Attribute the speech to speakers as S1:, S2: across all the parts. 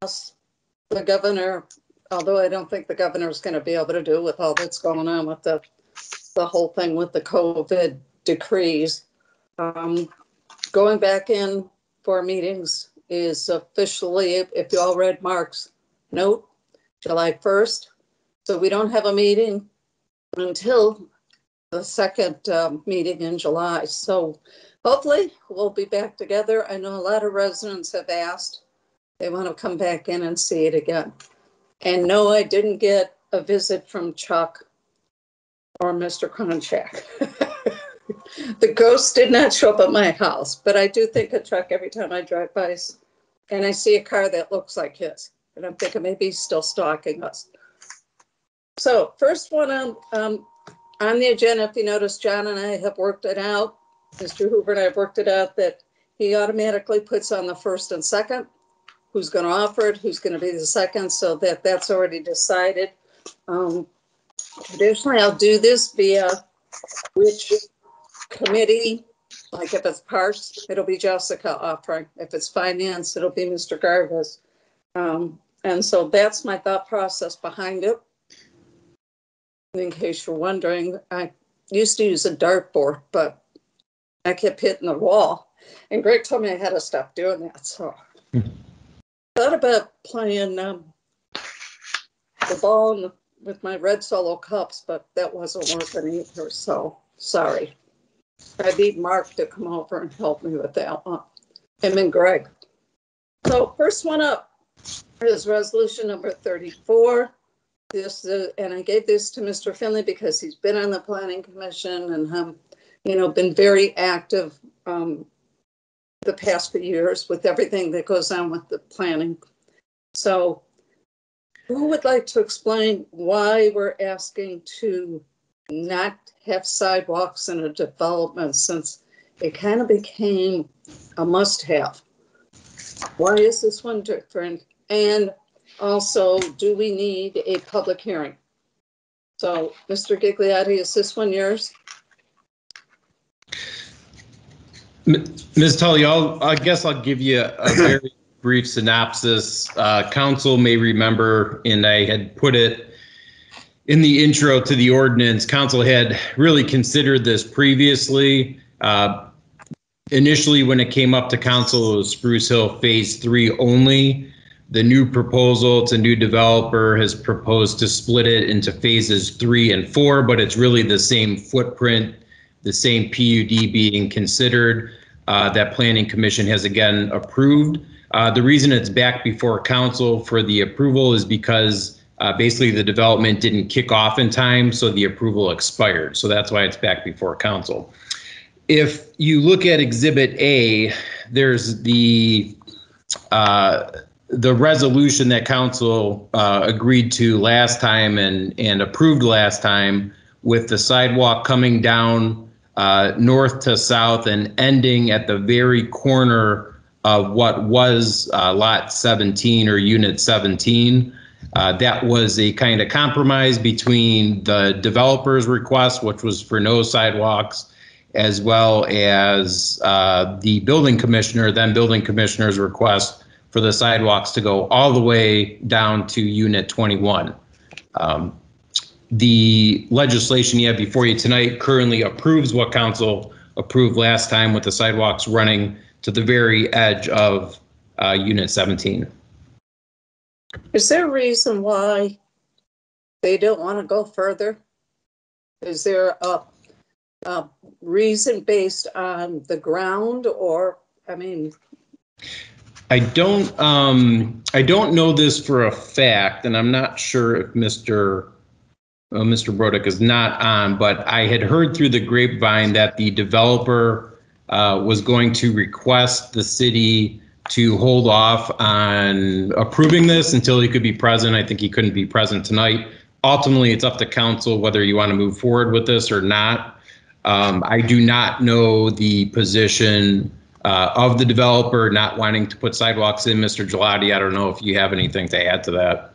S1: ask the governor, although I don't think the governor is going to be able to do with all that's going on with the whole thing with the COVID decrees. Going back in for meetings is officially, if you all read Mark's note, July 1st. So we don't have a meeting until the second meeting in July. So hopefully we'll be back together. I know a lot of residents have asked. They want to come back in and see it again. And no, I didn't get a visit from Chuck or Mr. Kronchak. The ghost did not show up at my house, but I do think of Chuck every time I drive by and I see a car that looks like his. And I'm thinking maybe he's still stalking us. So first one on the agenda, if you notice, John and I have worked it out. Mr. Hoover and I have worked it out that he automatically puts on the first and second, who's going to offer it, who's going to be the second, so that's already decided. Traditionally, I'll do this via which committee, like if it's parks, it'll be Jessica offering. If it's finance, it'll be Mr. Garvis. And so that's my thought process behind it. In case you're wondering, I used to use a dartboard, but I kept hitting the wall. And Greg told me I had to stop doing that. So I thought about playing the ball with my red Solo cups, but that wasn't working either. So sorry. I need Mark to come over and help me with that one. Him and Greg. So first one up is resolution number 34. This and I gave this to Mr. Finley because he's been on the planning commission and been very active the past few years with everything that goes on with the planning. So who would like to explain why we're asking to not have sidewalks in a development, since it kind of became a must-have? Why is this one different? And also, do we need a public hearing? So, Mr. Gigliotti, is this one yours?
S2: Ms. Tully, I guess I'll give you a very brief synopsis. Council may remember, and I had put it in the intro to the ordinance, council had really considered this previously. Initially, when it came up to council, it was Spruce Hill Phase 3 only. The new proposal, it's a new developer, has proposed to split it into phases 3 and 4, but it's really the same footprint, the same PUD being considered. That Planning Commission has again approved. The reason it's back before council for the approval is because basically the development didn't kick off in time, so the approval expired. So that's why it's back before council. If you look at Exhibit A, there's the resolution that council agreed to last time and approved last time, with the sidewalk coming down north to south and ending at the very corner of what was lot 17 or unit 17. That was a kind of compromise between the developer's request, which was for no sidewalks, as well as the building commissioner's request for the sidewalks to go all the way down to unit 21. The legislation you have before you tonight currently approves what council approved last time, with the sidewalks running to the very edge of unit 17.
S1: Is there a reason why they don't want to go further? Is there a reason based on the ground, or, I mean?
S2: I don't know this for a fact, and I'm not sure if Mr. Brodick is not on, but I had heard through the grapevine that the developer was going to request the city to hold off on approving this until he could be present. I think he couldn't be present tonight. Ultimately, it's up to council whether you want to move forward with this or not. I do not know the position of the developer not wanting to put sidewalks in. Mr. Gelati, I don't know if you have anything to add to that.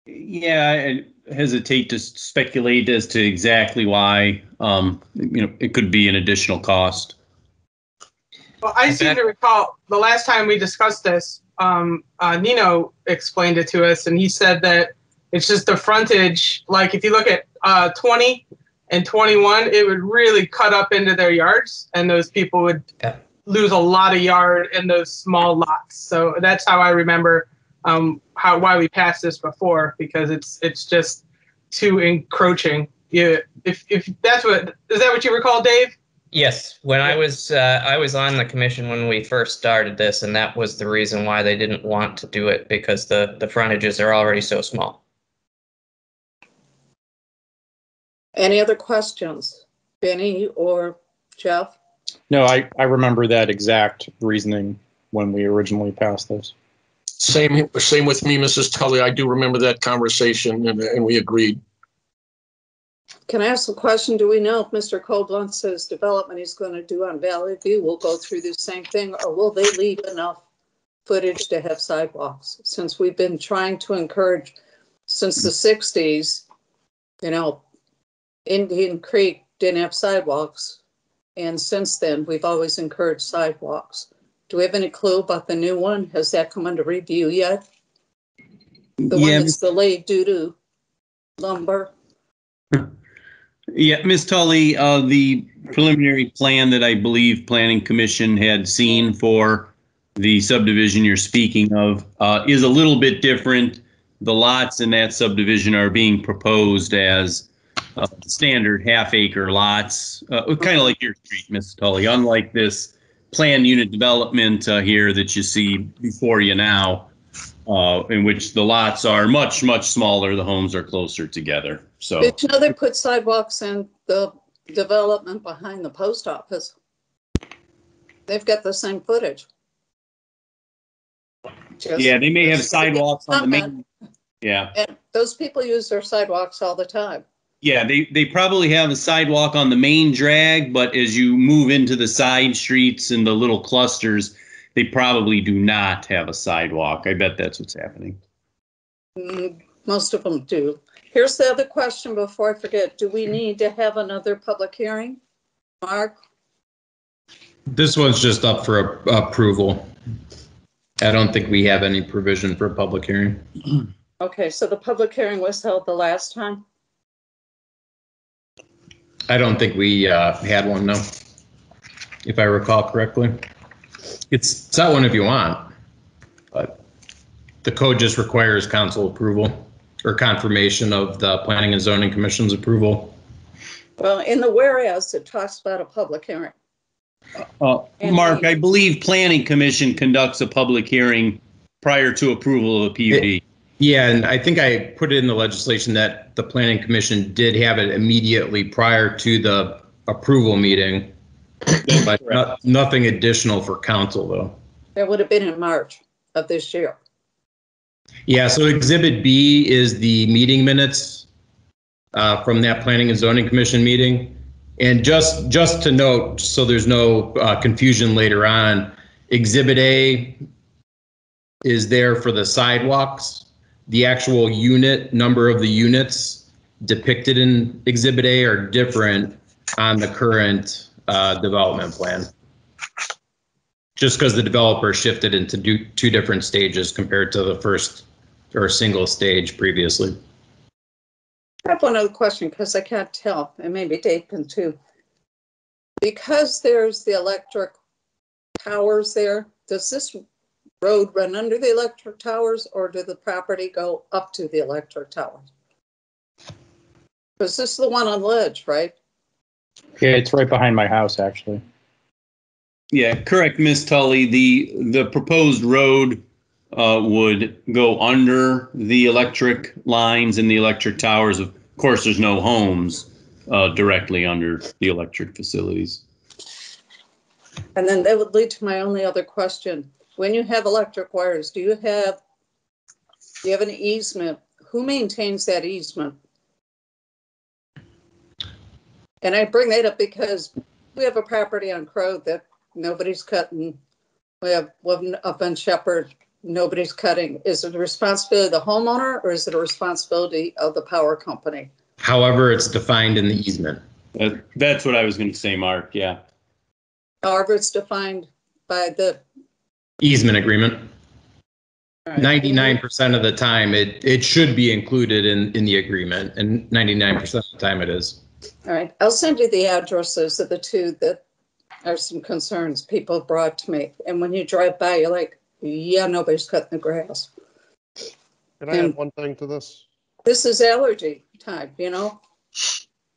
S3: Yeah, I hesitate to speculate as to exactly why. It could be an additional cost.
S4: Well, I seem to recall the last time we discussed this, Nino explained it to us, and he said that it's just the frontage. Like if you look at 20 and 21, it would really cut up into their yards, and those people would lose a lot of yard in those small lots. So that's how I remember why we passed this before, because it's just too encroaching. Yeah, if that's what is that what you recall, Dave?
S5: Yes, when I was on the commission when we first started this, and that was the reason why they didn't want to do it, because the frontages are already so small.
S1: Any other questions, Benny or Jeff?
S6: No, I remember that exact reasoning when we originally passed this.
S7: Same with me, Mrs. Tully. I do remember that conversation, and we agreed.
S1: Can I ask a question? Do we know if Mr. Koblentz's development he's going to do on Valley View will go through the same thing, or will they leave enough footage to have sidewalks? Since we've been trying to encourage, since the 60s, you know, Indian Creek didn't have sidewalks. And since then, we've always encouraged sidewalks. Do we have any clue about the new one? Has that come under review yet? The one that's delayed due to lumber?
S3: Yeah, Ms. Tully, the preliminary plan that I believe Planning Commission had seen for the subdivision you're speaking of is a little bit different. The lots in that subdivision are being proposed as standard half-acre lots, kind of like your street, Ms. Tully, unlike this planned unit development here that you see before you now, in which the lots are much, much smaller. The homes are closer together. So,
S1: Did you know they put sidewalks in the development behind the post office? They've got the same footage.
S3: yeah, they may have sidewalks on the main. Yeah.
S1: And those people use their sidewalks all the time.
S3: Yeah, they probably have a sidewalk on the main drag, but as you move into the side streets and the little clusters, they probably do not have a sidewalk. I bet that's what's happening.
S1: Most of them do. Here's the other question before I forget. Do we need to have another public hearing? Mark?
S2: This one's just up for approval. I don't think we have any provision for a public hearing.
S1: Okay, so the public hearing was held the last time?
S2: I don't think we had one, no, if I recall correctly. It's not one if you want, but the code just requires council approval or confirmation of the Planning and Zoning Commission's approval.
S1: Well, in the whereas, it talks about a public hearing.
S3: Mark, I believe Planning Commission conducts a public hearing prior to approval of a PUD.
S2: Yeah, and I think I put it in the legislation that the Planning Commission did have it immediately prior to the approval meeting, but nothing additional for council, though.
S1: That would have been in March of this year.
S2: Yeah, so Exhibit B is the meeting minutes from that Planning and Zoning Commission meeting. And just to note, so there's no confusion later on, Exhibit A is there for the sidewalks. The actual unit number of the units depicted in Exhibit A are different on the current development plan. Just because the developer shifted into two different stages compared to the first or single stage previously.
S1: I have one other question because I can't tell, and maybe Dave can too. Because there's the electric towers there, does this road run under the electric towers, or do the property go up to the electric towers? Because this is the one on ledge, right?
S6: Yeah, it's right behind my house, actually.
S3: Yeah, correct, Ms. Tully. The proposed road would go under the electric lines and the electric towers. Of course, there's no homes directly under the electric facilities.
S1: And then that would lead to my only other question. When you have electric wires, do you have an easement? Who maintains that easement? And I bring that up because we have a property on Crow that nobody's cutting. We have one up on Shepherd, nobody's cutting. Is it the responsibility of the homeowner, or is it a responsibility of the power company?
S2: However, it's defined in the easement.
S3: That's what I was going to say, Mark. Yeah.
S1: However, it's defined by the
S2: Easement agreement.
S1: All right.
S2: 99% of the time, it should be included in the agreement, and 99% of the time it is.
S1: All right, I'll send you the addresses of the two that are some concerns people brought to me. And when you drive by, you're like, yeah, nobody's cutting the grass.
S8: Can I add one thing to this?
S1: This is allergy time, you know?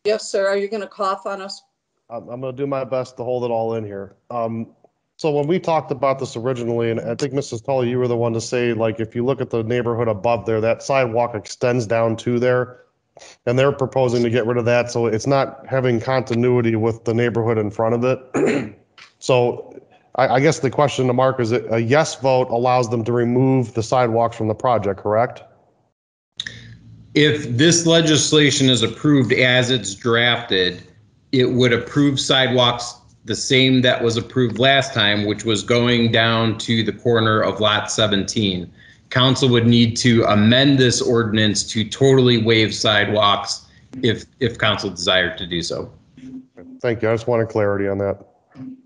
S1: Yes, sir. Are you going to cough on us?
S8: I'm going to do my best to hold it all in here. So when we talked about this originally, and I think Mrs. Tully, you were the one to say, like, if you look at the neighborhood above there, that sidewalk extends down to there, and they're proposing to get rid of that, so it's not having continuity with the neighborhood in front of it. So I guess the question to Mark is, a yes vote allows them to remove the sidewalks from the project, correct?
S2: If this legislation is approved as it's drafted, it would approve sidewalks the same that was approved last time, which was going down to the corner of lot 17. Council would need to amend this ordinance to totally waive sidewalks if council desired to do so.
S8: Thank you. I just wanted clarity on that.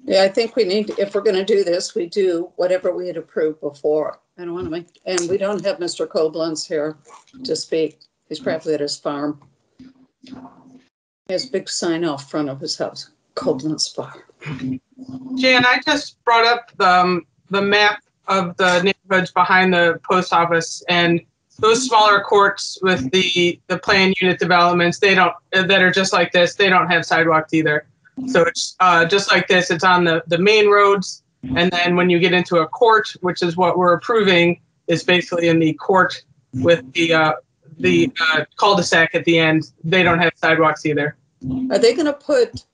S1: Yeah, I think we need, if we're going to do this, we do whatever we had approved before. I don't want to make, and we don't have Mr. Koblenz here to speak. He's probably at his farm. He has a big sign out front of his house, Koblenz Farm.
S4: Jan, I just brought up the map of the neighborhoods behind the post office, and those smaller courts with the planned unit developments, that are just like this, they don't have sidewalks either. So it's just like this, it's on the main roads, and then when you get into a court, which is what we're approving, is basically in the court with the cul-de-sac at the end, they don't have sidewalks either.
S1: Are they going to put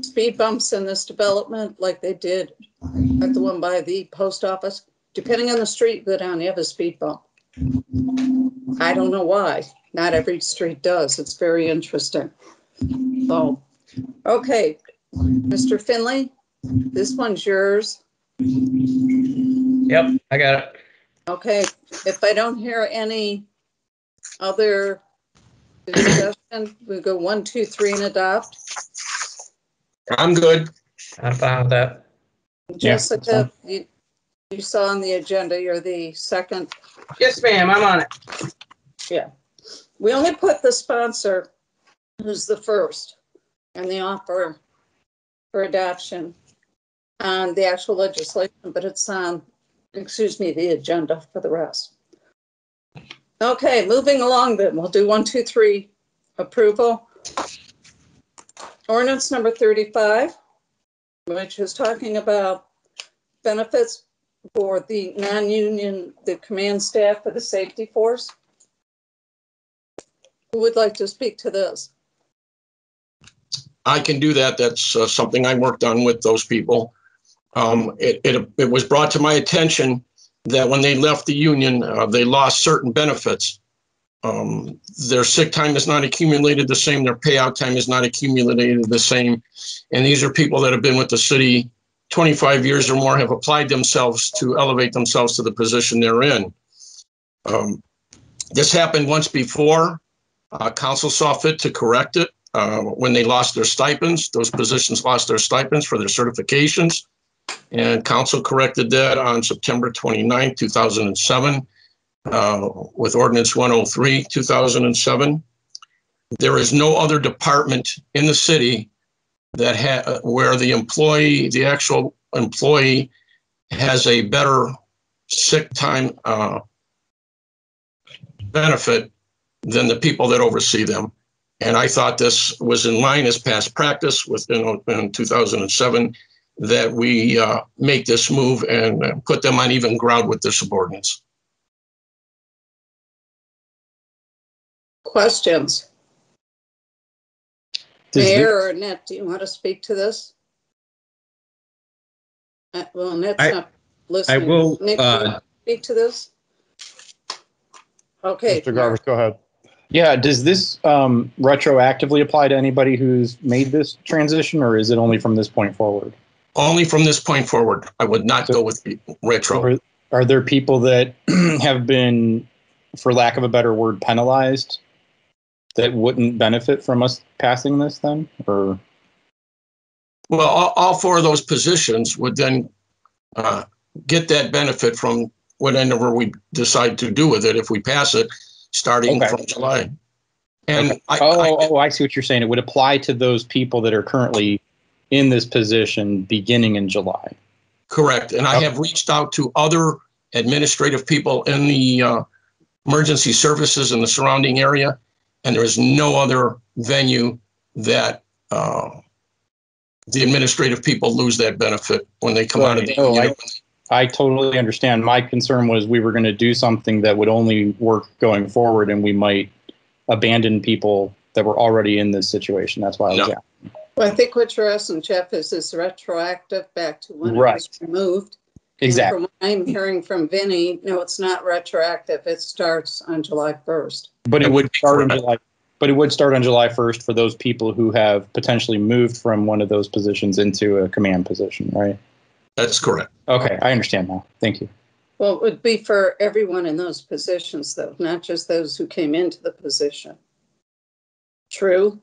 S1: speed bumps in this development like they did at the one by the post office? Depending on the street you go down, you have a speed bump. I don't know why. Not every street does. It's very interesting. So, okay, Mr. Finley, this one's yours.
S5: Yep, I got it.
S1: Okay, if I don't hear any other discussion, we go 1, 2, 3 and adopt.
S7: I'm good.
S5: I'm fine with that.
S1: Jessica, you saw on the agenda, you're the second.
S4: Yes, ma'am, I'm on it.
S1: Yeah. We only put the sponsor, who's the first, and the offer for adoption on the actual legislation, but it's on, the agenda for the rest. Okay, moving along then. We'll do 1, 2, 3 approval. Ordinance number 35, which is talking about benefits for the non-union, the command staff of the safety force. Who would like to speak to this?
S7: I can do that. That's something I worked on with those people. It was brought to my attention that when they left the union, they lost certain benefits. Their sick time is not accumulated the same. Their payout time is not accumulated the same. And these are people that have been with the city 25 years or more, have applied themselves to elevate themselves to the position they're in. This happened once before. Council saw fit to correct it when they lost their stipends. Those positions lost their stipends for their certifications. And council corrected that on September 29, 2007. With ordinance 103, 2007. There is no other department in the city that where the actual employee has a better sick time benefit than the people that oversee them. And I thought this was in line as past practice in 2007 that we make this move and put them on even ground with their subordinates.
S1: Questions? Mayor or Annette, do you want to speak to this? Well, Annette's not listening.
S2: I will.
S1: Nick, do you want to speak to this? Okay.
S8: Mr. Garvis, go ahead.
S6: Yeah, does this retroactively apply to anybody who's made this transition, or is it only from this point forward?
S7: Only from this point forward. I would not go with the retro.
S6: Are there people that have been, for lack of a better word, penalized that wouldn't benefit from us passing this then? Or
S7: Well, all 4 of those positions would then get that benefit from whatever we decide to do with it if we pass it, starting
S6: Okay.
S7: from July. And
S6: Okay. I see what you're saying. It would apply to those people that are currently in this position beginning in July.
S7: Correct. And I have reached out to other administrative people in the emergency services in the surrounding area, and there is no other venue that the administrative people lose that benefit when they come out of the union.
S6: I totally understand. My concern was we were going to do something that would only work going forward, and we might abandon people that were already in this situation. That's why I was asking.
S1: Well, I think what you're asking, Jeff, is this retroactive back to when it was removed?
S6: Exactly.
S1: And from what I'm hearing from Vinny, no, it's not retroactive. It starts on July 1st.
S6: But it would start on July. But it would start on July 1st for those people who have potentially moved from one of those positions into a command position, right?
S7: That's correct.
S6: Okay, I understand now. Thank you.
S1: Well, it would be for everyone in those positions, though, not just those who came into the position. True?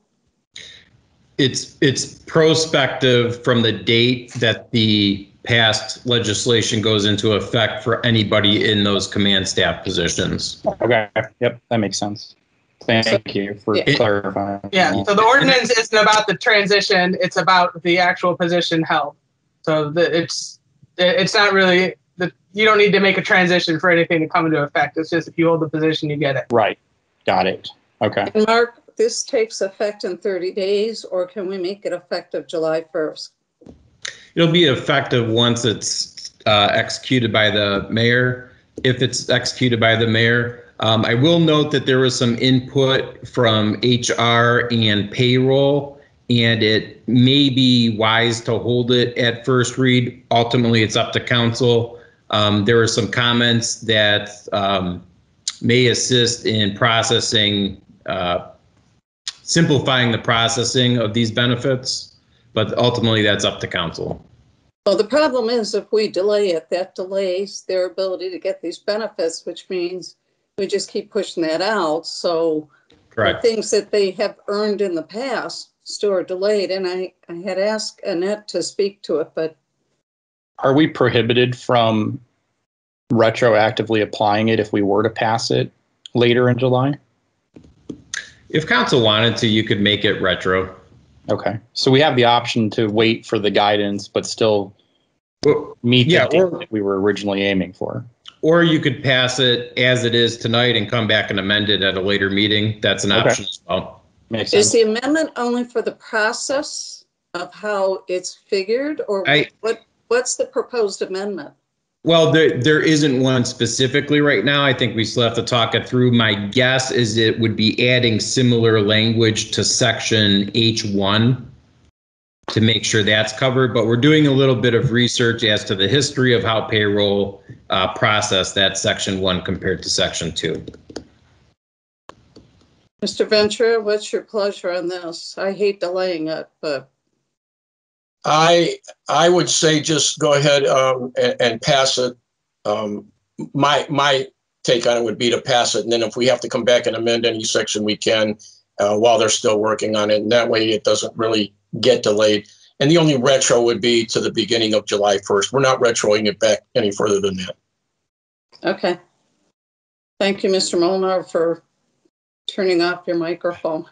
S2: It's prospective from the date that the past legislation goes into effect for anybody in those command staff positions.
S6: Okay. Yep, that makes sense. Thank you for clarifying.
S4: Yeah, so the ordinance isn't about the transition, it's about the actual position held. So it's not really, you don't need to make a transition for anything to come into effect. It's just if you hold the position, you get it.
S6: Right. Got it. Okay.
S1: And Mark, this takes effect in 30 days, or can we make it effective July 1st?
S2: It'll be effective once it's executed by the mayor, if it's executed by the mayor. I will note that there was some input from HR and payroll, and it may be wise to hold it at first read. Ultimately, it's up to council. There were some comments that may assist in processing, simplifying the processing of these benefits, but ultimately that's up to council.
S1: Well, the problem is if we delay it, that delays their ability to get these benefits, which means we just keep pushing that out. So
S2: Correct.
S1: The things that they have earned in the past still are delayed. And I had asked Annette to speak to it, but.
S6: Are we prohibited from retroactively applying it if we were to pass it later in July?
S2: If council wanted to, you could make it retro.
S6: Okay. So we have the option to wait for the guidance, but still meet the date that we were originally aiming for.
S2: Or you could pass it as it is tonight and come back and amend it at a later meeting. That's an option as well.
S6: Makes sense.
S1: Is the amendment only for the process of how it's figured, or what's the proposed amendment?
S2: Well, there isn't one specifically right now. I think we still have to talk it through. My guess is it would be adding similar language to section H1 to make sure that's covered. But we're doing a little bit of research as to the history of how payroll processed that section 1 compared to section 2.
S1: Mr. Ventura, what's your pleasure on this? I hate delaying it, but.
S7: I would say just go ahead and pass it. My take on it would be to pass it, and then if we have to come back and amend any section, we can while they're still working on it, and that way it doesn't really get delayed. And the only retro would be to the beginning of July 1st. We're not retroing it back any further than that.
S1: Okay. Thank you, Mr. Molnar, for turning off your microphone.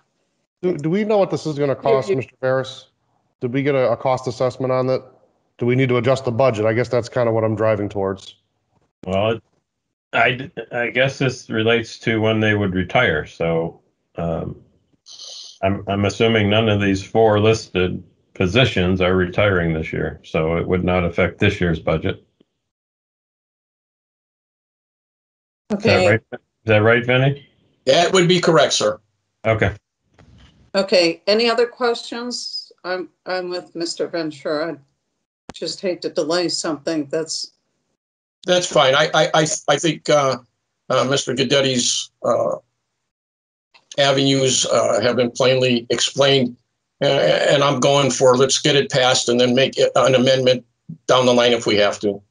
S8: Do we know what this is going to cost, Mr. Ferris? Did we get a cost assessment on that? Do we need to adjust the budget? I guess that's kind of what I'm driving towards.
S9: Well, I guess this relates to when they would retire. So I'm assuming none of these 4 listed positions are retiring this year. So it would not affect this year's budget.
S1: Okay.
S9: Is that right, Vinny?
S7: That would be correct, sir.
S9: Okay.
S1: Okay. Any other questions? I'm with Mr. Ventura. I just hate to delay something that's
S7: fine. I think Mr. Guidetti's avenues have been plainly explained, and I'm going for let's get it passed and then make an amendment down the line if we have to.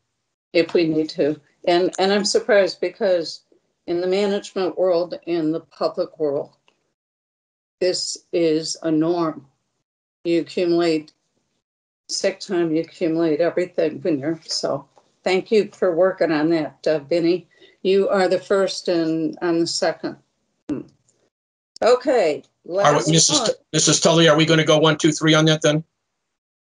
S1: If we need to. And I'm surprised because in the management world, in the public world, this is a norm. You accumulate sick time, you accumulate everything when you're, so Thank you for working on that, Vinny. You are the first and I'm the second. Okay, last one.
S7: Mrs. Tully, are we going to go 1, 2, 3 on that then?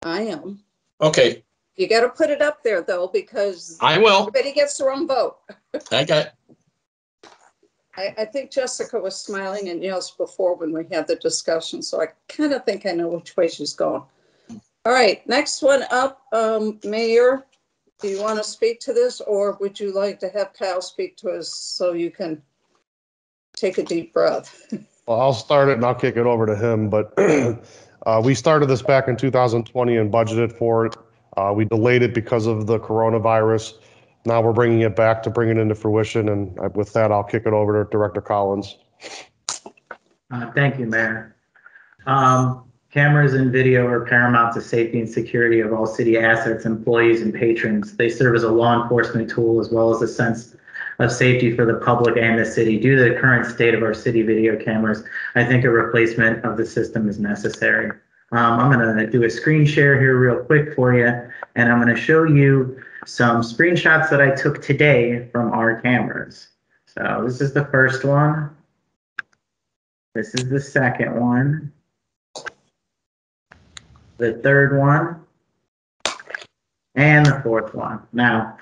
S1: I am.
S7: Okay,
S1: You got to put it up there though, because
S7: I will.
S1: everybody gets their own vote.
S7: I got.
S1: I think Jessica was smiling and yes before when we had the discussion, so I kind of think I know which way she's going. All right, next one up, Mayor, do you want to speak to this or would you like to have Kyle speak to us so you can take a deep breath?
S8: Well, I'll start it and I'll kick it over to him, but we started this back in 2020 and budgeted for it. We delayed it because of the coronavirus. Now we're bringing it back to bring it into fruition, and with that, I'll kick it over to Director Collins.
S10: Thank you, Mayor. Cameras and video are paramount to safety and security of all city assets, employees, and patrons. They serve as a law enforcement tool as well as a sense of safety for the public and the city. Due to the current state of our city video cameras, I think a replacement of the system is necessary. I'm going to do a screen share here real quick for you, and I'm going to show you some screenshots that I took today from our cameras. So this is the first one. This is the second one. The third one. And the fourth one. Now,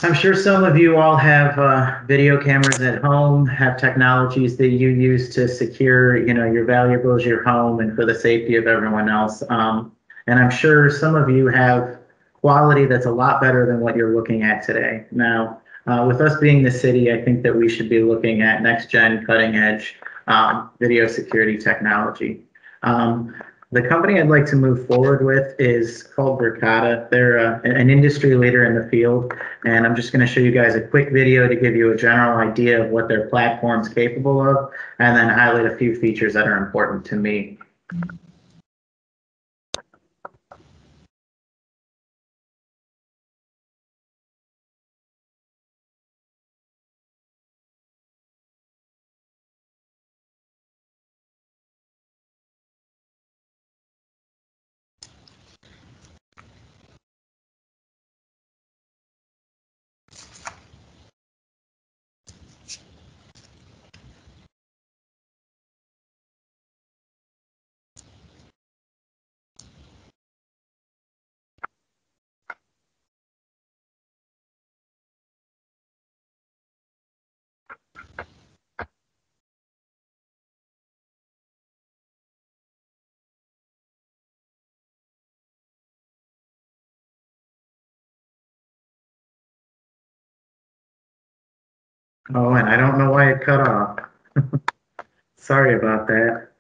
S10: I'm sure some of you all have video cameras at home, have technologies that you use to secure, your valuables, your home, and for the safety of everyone else. And I'm sure some of you have quality that's a lot better than what you're looking at today. Now, with us being the city, I think that we should be looking at next-gen, cutting-edge video security technology. The company I'd like to move forward with is called Verkada. They're an industry leader in the field, and I'm just going to show you guys a quick video to give you a general idea of what their platform's capable of, and then highlight a few features that are important to me. Oh, and I don't know why it cut off. Sorry about that.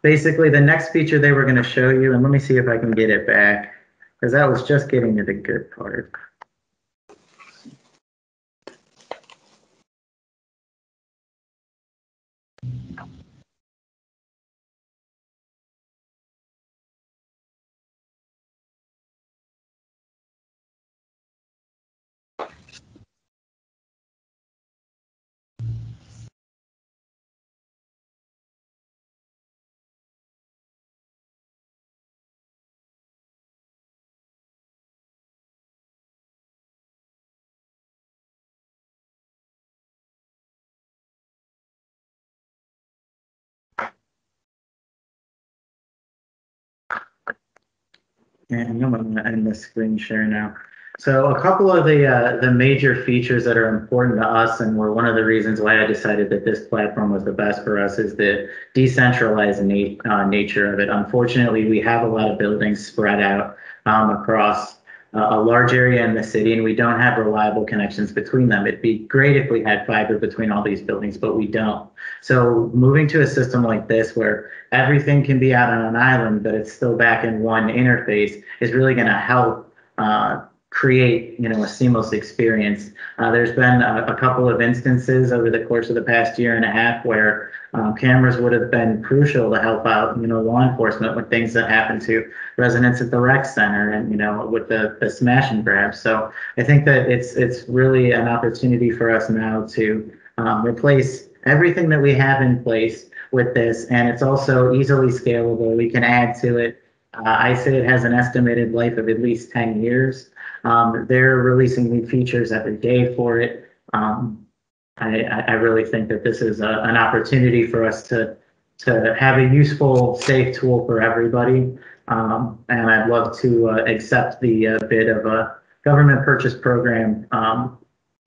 S10: Basically, the next feature they were going to show you, and let me see if I can get it back, because that was just getting to the good part. And I'm going to end the screen share now. So a couple of the major features that are important to us, and were one of the reasons why I decided that this platform was the best for us, is the decentralized nature of it. Unfortunately, we have a lot of buildings spread out across a large area in the city, and we don't have reliable connections between them. It'd be great if we had fiber between all these buildings, but we don't. So moving to a system like this, where everything can be out on an island, but it's still back in one interface, is really going to help create, a seamless experience. There's been a couple of instances over the course of the past year and a half where cameras would have been crucial to help out, law enforcement with things that happen to residents at the rec center and, with the smash and grab. So I think that it's really an opportunity for us now to replace everything that we have in place with this, and it's also easily scalable. We can add to it I say it has an estimated life of at least 10 years. They're releasing new features every day for it. I really think that this is an opportunity for us to have a useful, safe tool for everybody. And I'd love to accept the bid of a government purchase program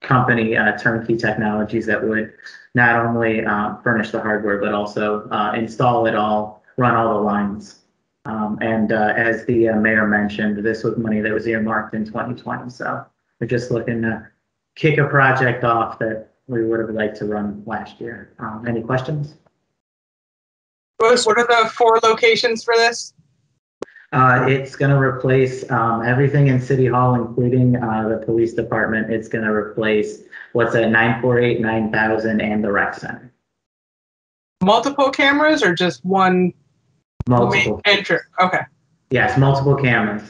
S10: company, Turnkey Technologies, that would not only furnish the hardware, but also install it all, run all the lines. And as the mayor mentioned, this was money that was earmarked in 2020. So we're just looking to kick a project off that we would have liked to run last year. Any questions?
S4: What are the 4 locations for this?
S10: It's going to replace everything in City Hall, including the police department. It's going to replace what's at 948, 9000, and the rec center.
S4: Multiple cameras or just one?
S10: Multiple.
S4: Enter. Okay.
S10: Yes, multiple cameras.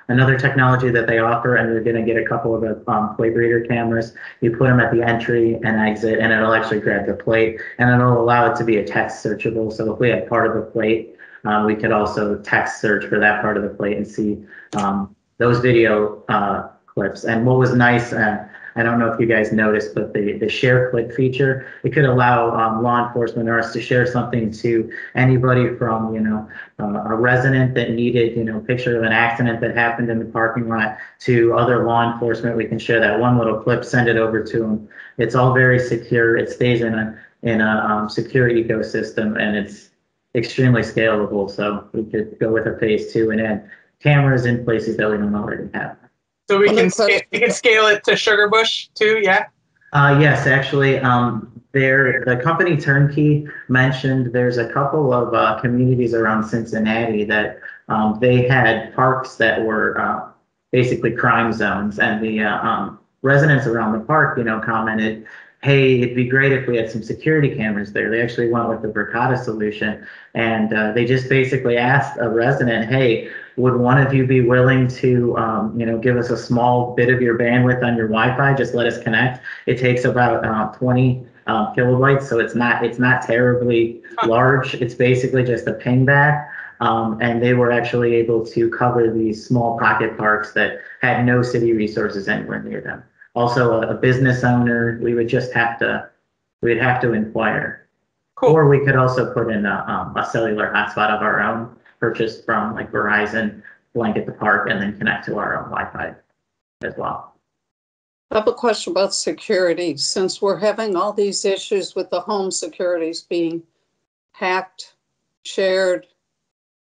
S10: Another technology that they offer, and we're going to get a couple of the plate reader cameras. You put them at the entry and exit, and it'll actually grab the plate, and it'll allow it to be a text searchable. So if we have part of the plate, we could also text search for that part of the plate and see those video clips. And what was nice, I don't know if you guys noticed, but the share clip feature, it could allow law enforcement or us to share something to anybody from, a resident that needed, picture of an accident that happened in the parking lot, to other law enforcement. We can share that one little clip, send it over to them. It's all very secure. It stays in a secure ecosystem, and it's extremely scalable. So we could go with a phase 2 and add cameras in places that we don't already have.
S4: So we can scale it to Sugarbush too, yeah?
S10: Yes, actually, the company Turnkey mentioned there's a couple of communities around Cincinnati that they had parks that were basically crime zones, and the residents around the park, commented, hey, it'd be great if we had some security cameras there. They actually went with the Verkada solution, and they just basically asked a resident, hey, would one of you be willing to, give us a small bit of your bandwidth on your Wi-Fi? Just let us connect. It takes about 20 kilobytes, so it's not terribly large. It's basically just a ping back. And they were actually able to cover these small pocket parks that had no city resources anywhere near them. Also, a business owner, we'd have to inquire. Cool. Or we could also put in a cellular hotspot of our own, purchased from like Verizon, blanket the park, and then connect to our own Wi-Fi as well.
S1: I have a question about security. Since we're having all these issues with the home securities being hacked, shared,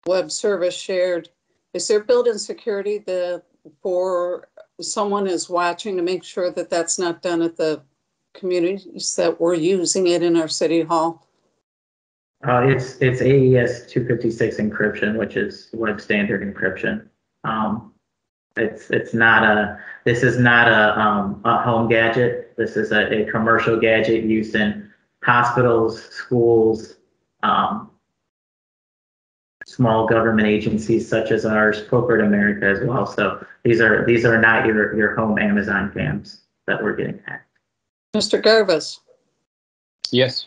S1: web service shared, is there built-in security for someone is watching to make sure that that's not done at the communities that we're using it in our city hall?
S10: It's AES 256 encryption, which is web standard encryption. This is not a home gadget. This is a commercial gadget used in hospitals, schools, small government agencies such as ours, corporate America as well. So these are not your home Amazon cams that we're getting at.
S1: Mr. Garvis.
S6: Yes.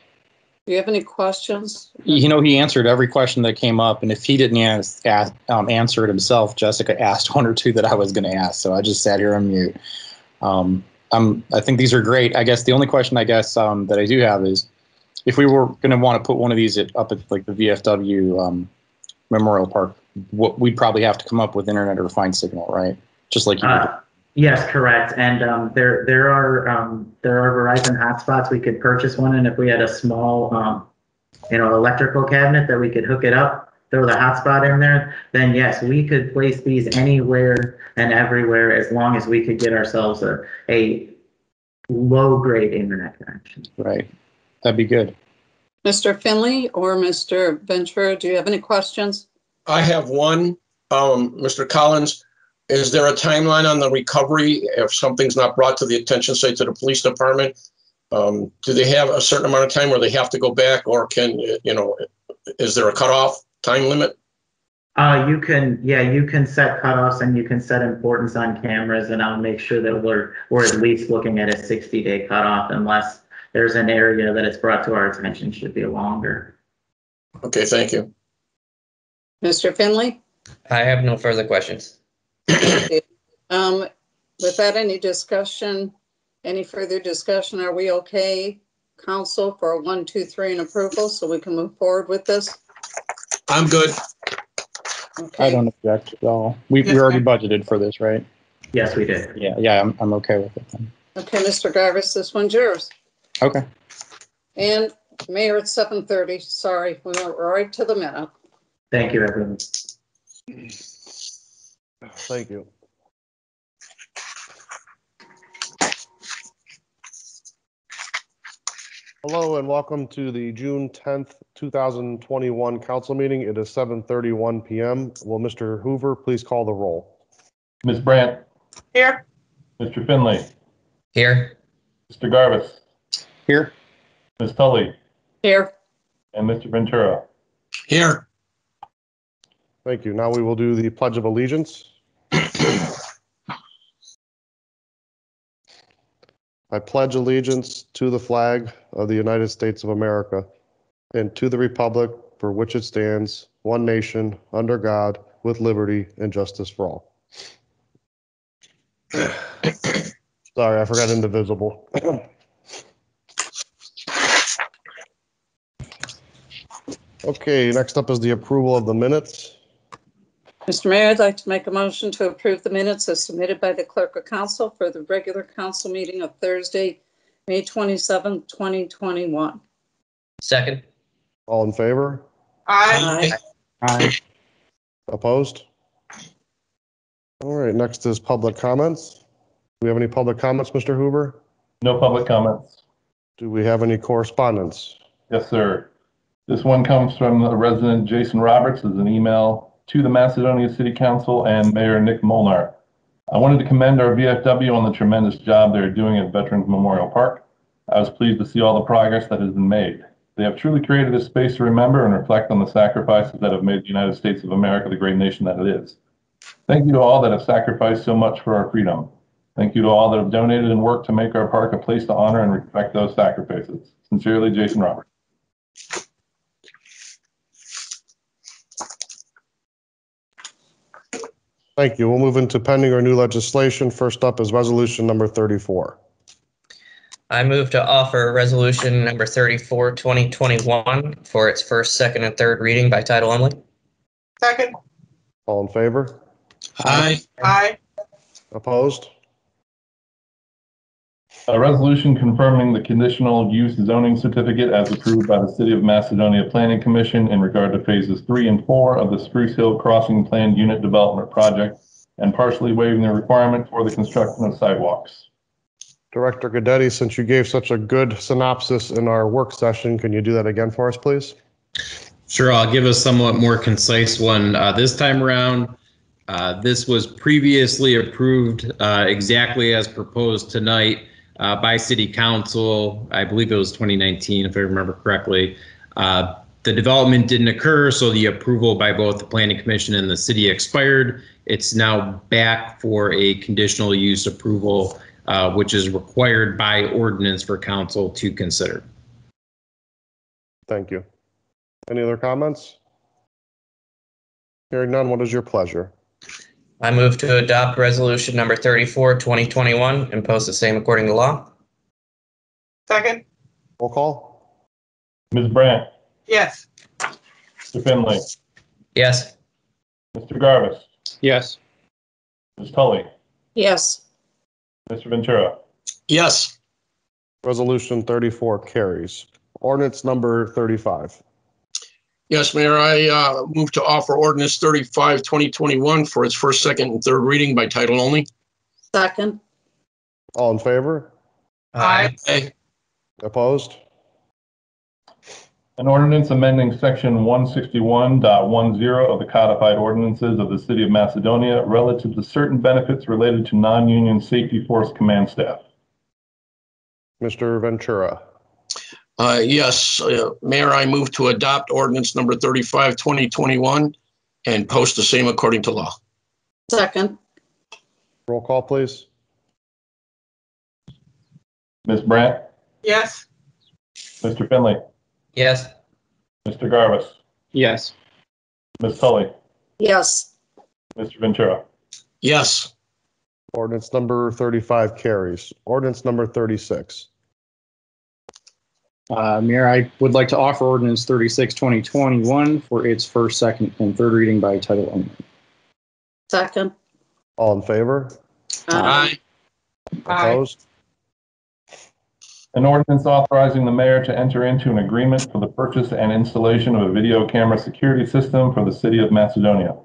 S1: Do you have any questions?
S6: He answered every question that came up, and if he didn't answer it himself, Jessica asked one or two that I was going to ask, so I just sat here on mute. I think these are great. I guess the only question that I do have is, if we were going to want to put one of these up at like the VFW Memorial Park, we'd probably have to come up with internet or find signal, right? Just like you did.
S10: Yes, correct. And there are Verizon hotspots. We could purchase one, and if we had a small, electrical cabinet that we could hook it up, throw the hotspot in there, then yes, we could place these anywhere and everywhere as long as we could get ourselves a low-grade internet connection.
S6: Right. That'd be good.
S1: Mr. Finley or Mr. Ventura, do you have any questions? I
S7: have one. Mr. Collins, is there a timeline on the recovery if something's not brought to the attention, say to the police department? Do they have a certain amount of time where they have to go back, or is there a cutoff time limit?
S10: You can set cutoffs, and you can set importance on cameras, and I'll make sure that we're at least looking at a 60-day cutoff, unless there's an area that it's brought to our attention should be longer.
S7: Okay, thank you.
S1: Mr. Finley?
S5: I have no further questions.
S1: With that, any further discussion? Are we okay, council, for a 1, 2, 3 and approval so we can move forward with this?
S7: I'm good.
S6: I don't object at all. We already budgeted for this, right?
S10: Yes, we did.
S6: Yeah, I'm okay with it then.
S1: Okay, Mr. Garvis, this one's yours.
S6: Okay.
S1: And Mayor, it's 7:30. Sorry, we went right to the minute.
S10: Thank you, everyone.
S8: Thank you. Hello and welcome to the June 10th, 2021 council meeting. It is 7:31 p.m. Will Mr. Hoover please call the roll?
S9: Ms. Brandt,
S4: Here.
S9: Mr. Finley,
S5: Here.
S9: Mr. Garvis,
S6: Here.
S9: Ms. Tully,
S1: Here.
S9: and Mr. Ventura.
S7: Here.
S8: Thank you. Now we will do the Pledge of Allegiance. I pledge allegiance to the flag of the United States of America and to the republic for which it stands, one nation, under God, with liberty and justice for all. Sorry, I forgot indivisible. Okay, next up is the approval of the minutes.
S1: Mr. Mayor, I'd like to make a motion to approve the minutes as submitted by the clerk of council for the regular council meeting of Thursday, May 27, 2021.
S5: Second.
S8: All in favor?
S4: Aye.
S6: Aye.
S8: Opposed? All right, next is public comments. Do we have any public comments, Mr. Hoover?
S9: No public comments.
S8: Do we have any correspondence?
S9: Yes, sir. This one comes from the resident Jason Roberts as an email to the Macedonia City Council and Mayor Nick Molnar. I wanted to commend our VFW on the tremendous job they're doing at Veterans Memorial Park. I was pleased to see all the progress that has been made. They have truly created a space to remember and reflect on the sacrifices that have made the United States of America the great nation that it is. Thank you to all that have sacrificed so much for our freedom. Thank you to all that have donated and worked to make our park a place to honor and respect those sacrifices. Sincerely, Jason Roberts.
S8: Thank you. We'll move into pending or new legislation. First up is resolution number 34.
S5: I move to offer resolution number 34, 2021 for its first, second, and third reading by title only.
S4: Second.
S8: All in favor?
S7: Aye.
S4: Aye.
S8: Opposed?
S9: A resolution confirming the conditional use zoning certificate as approved by the City of Macedonia Planning Commission in regard to phases 3 and 4 of the Spruce Hill Crossing Planned Unit Development Project and partially waiving the requirement for the construction of sidewalks.
S8: Director Guidetti, since you gave such a good synopsis in our work session, can you do that again for us, please?
S2: Sure, I'll give a somewhat more concise one this time around. This was previously approved exactly as proposed tonight by City Council. I believe it was 2019, if I remember correctly. The development didn't occur, so the approval by both the Planning Commission and the city expired. It's now back for a conditional use approval, which is required by ordinance for council to consider.
S8: Thank you. Any other comments? Hearing none, what is your pleasure?
S5: I move to adopt resolution number 34, 2021 and post the same according to law.
S4: Second.
S8: Roll call?
S9: Ms. Brandt,
S4: Yes.
S9: Mr. Finley,
S5: Yes.
S9: Mr. Garvis,
S6: Yes.
S9: Ms. Tully,
S1: Yes.
S9: Mr. Ventura.
S7: Yes.
S8: Resolution 34 carries. Ordinance number 35.
S7: Yes, Mayor, I move to offer ordinance 35, 2021 for its first, second, and third reading by title only.
S1: Second.
S8: All in favor?
S4: Aye.
S7: Aye.
S8: Opposed?
S9: An ordinance amending section 161.10 of the codified ordinances of the City of Macedonia relative to certain benefits related to non-union safety force command staff.
S8: Mr. Ventura.
S7: Yes, Mayor, I move to adopt ordinance number 35, 2021 and post the same according to law.
S1: Second.
S8: Roll call, please.
S9: Ms. Brandt,
S4: Yes.
S9: Mr. Finley,
S5: Yes.
S9: Mr. Garvis,
S6: Yes.
S9: Ms. Tully,
S1: Yes.
S9: Mr. Ventura.
S7: Yes.
S8: Ordinance number 35 carries. Ordinance number 36.
S6: Mayor, I would like to offer ordinance 36, 2021 for its first, second, and third reading by title only.
S1: Second.
S8: All in favor?
S7: Aye.
S8: Opposed?
S9: An ordinance authorizing the mayor to enter into an agreement for the purchase and installation of a video camera security system for the city of Macedonia.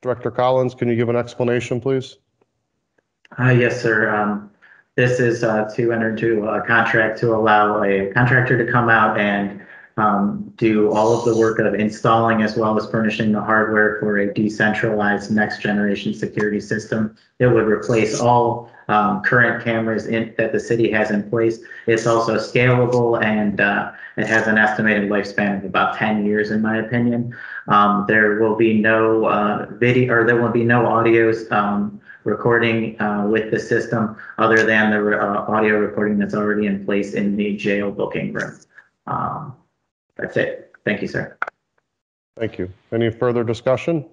S8: Director Collins, can you give an explanation, please?
S10: Yes, sir. This is to enter into a contract to allow a contractor to come out and do all of the work of installing as well as furnishing the hardware for a decentralized next generation security system. It would replace all current cameras that the city has in place. It's also scalable and it has an estimated lifespan of about 10 years, in my opinion. There will be no video, or there will be no audios recording with the system other than the audio recording that's already in place in the jail booking room. That's it. Thank you, sir.
S8: Thank you. Any further discussion?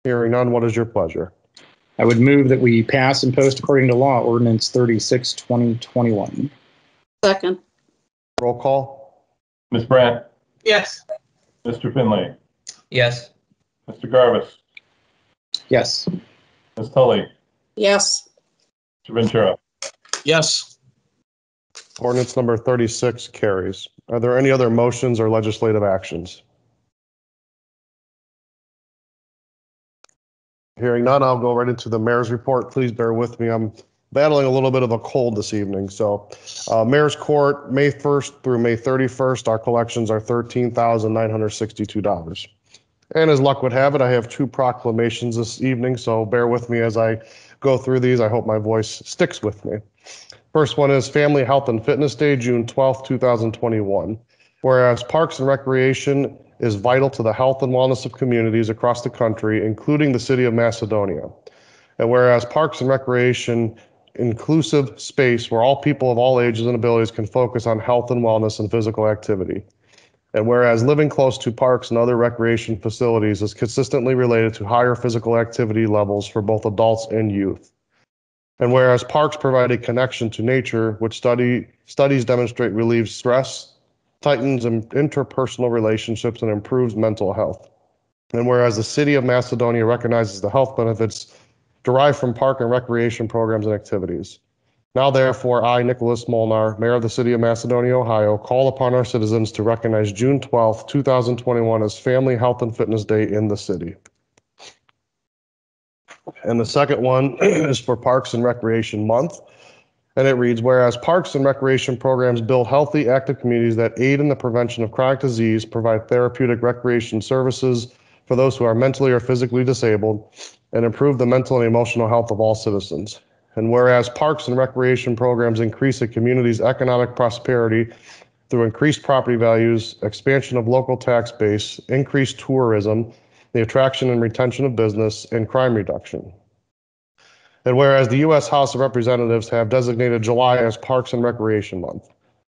S8: Hearing none, what is your pleasure?
S6: I would move that we pass and post according to law ordinance 36, 2021.
S1: Second.
S8: Roll call.
S9: Ms. Brandt,
S4: Yes.
S9: Mr. Finley,
S5: Yes.
S9: Mr. Garvis,
S6: Yes.
S9: Ms. Tully,
S1: Yes.
S9: Mr. Ventura.
S7: Yes.
S8: Ordinance number 36 carries. Are there any other motions or legislative actions? Hearing none, I'll go right into the mayor's report. Please bear with me. I'm battling a little bit of a cold this evening. So mayor's court, May 1st through May 31st, our collections are $13,962. And as luck would have it, I have two proclamations this evening, so bear with me as I go through these. I hope my voice sticks with me. First one is Family Health and Fitness Day, June 12th, 2021. Whereas Parks and Recreation is vital to the health and wellness of communities across the country, including the city of Macedonia. And whereas Parks and Recreation inclusive space where all people of all ages and abilities can focus on health and wellness and physical activity. And whereas living close to parks and other recreation facilities is consistently related to higher physical activity levels for both adults and youth. And whereas parks provide a connection to nature, which studies demonstrate relieves stress, tightens interpersonal relationships, and improves mental health. And whereas the city of Macedonia recognizes the health benefits derived from park and recreation programs and activities. Now, therefore, I, Nicholas Molnar, Mayor of the City of Macedonia, Ohio, call upon our citizens to recognize June 12th, 2021 as Family Health and Fitness Day in the city. And the second one is for Parks and Recreation Month. And it reads, whereas parks and recreation programs build healthy, active communities that aid in the prevention of chronic disease, provide therapeutic recreation services for those who are mentally or physically disabled, and improve the mental and emotional health of all citizens. And whereas parks and recreation programs increase a community's economic prosperity through increased property values, expansion of local tax base, increased tourism, the attraction and retention of business, and crime reduction. And whereas the U.S. House of Representatives have designated July as Parks and Recreation Month.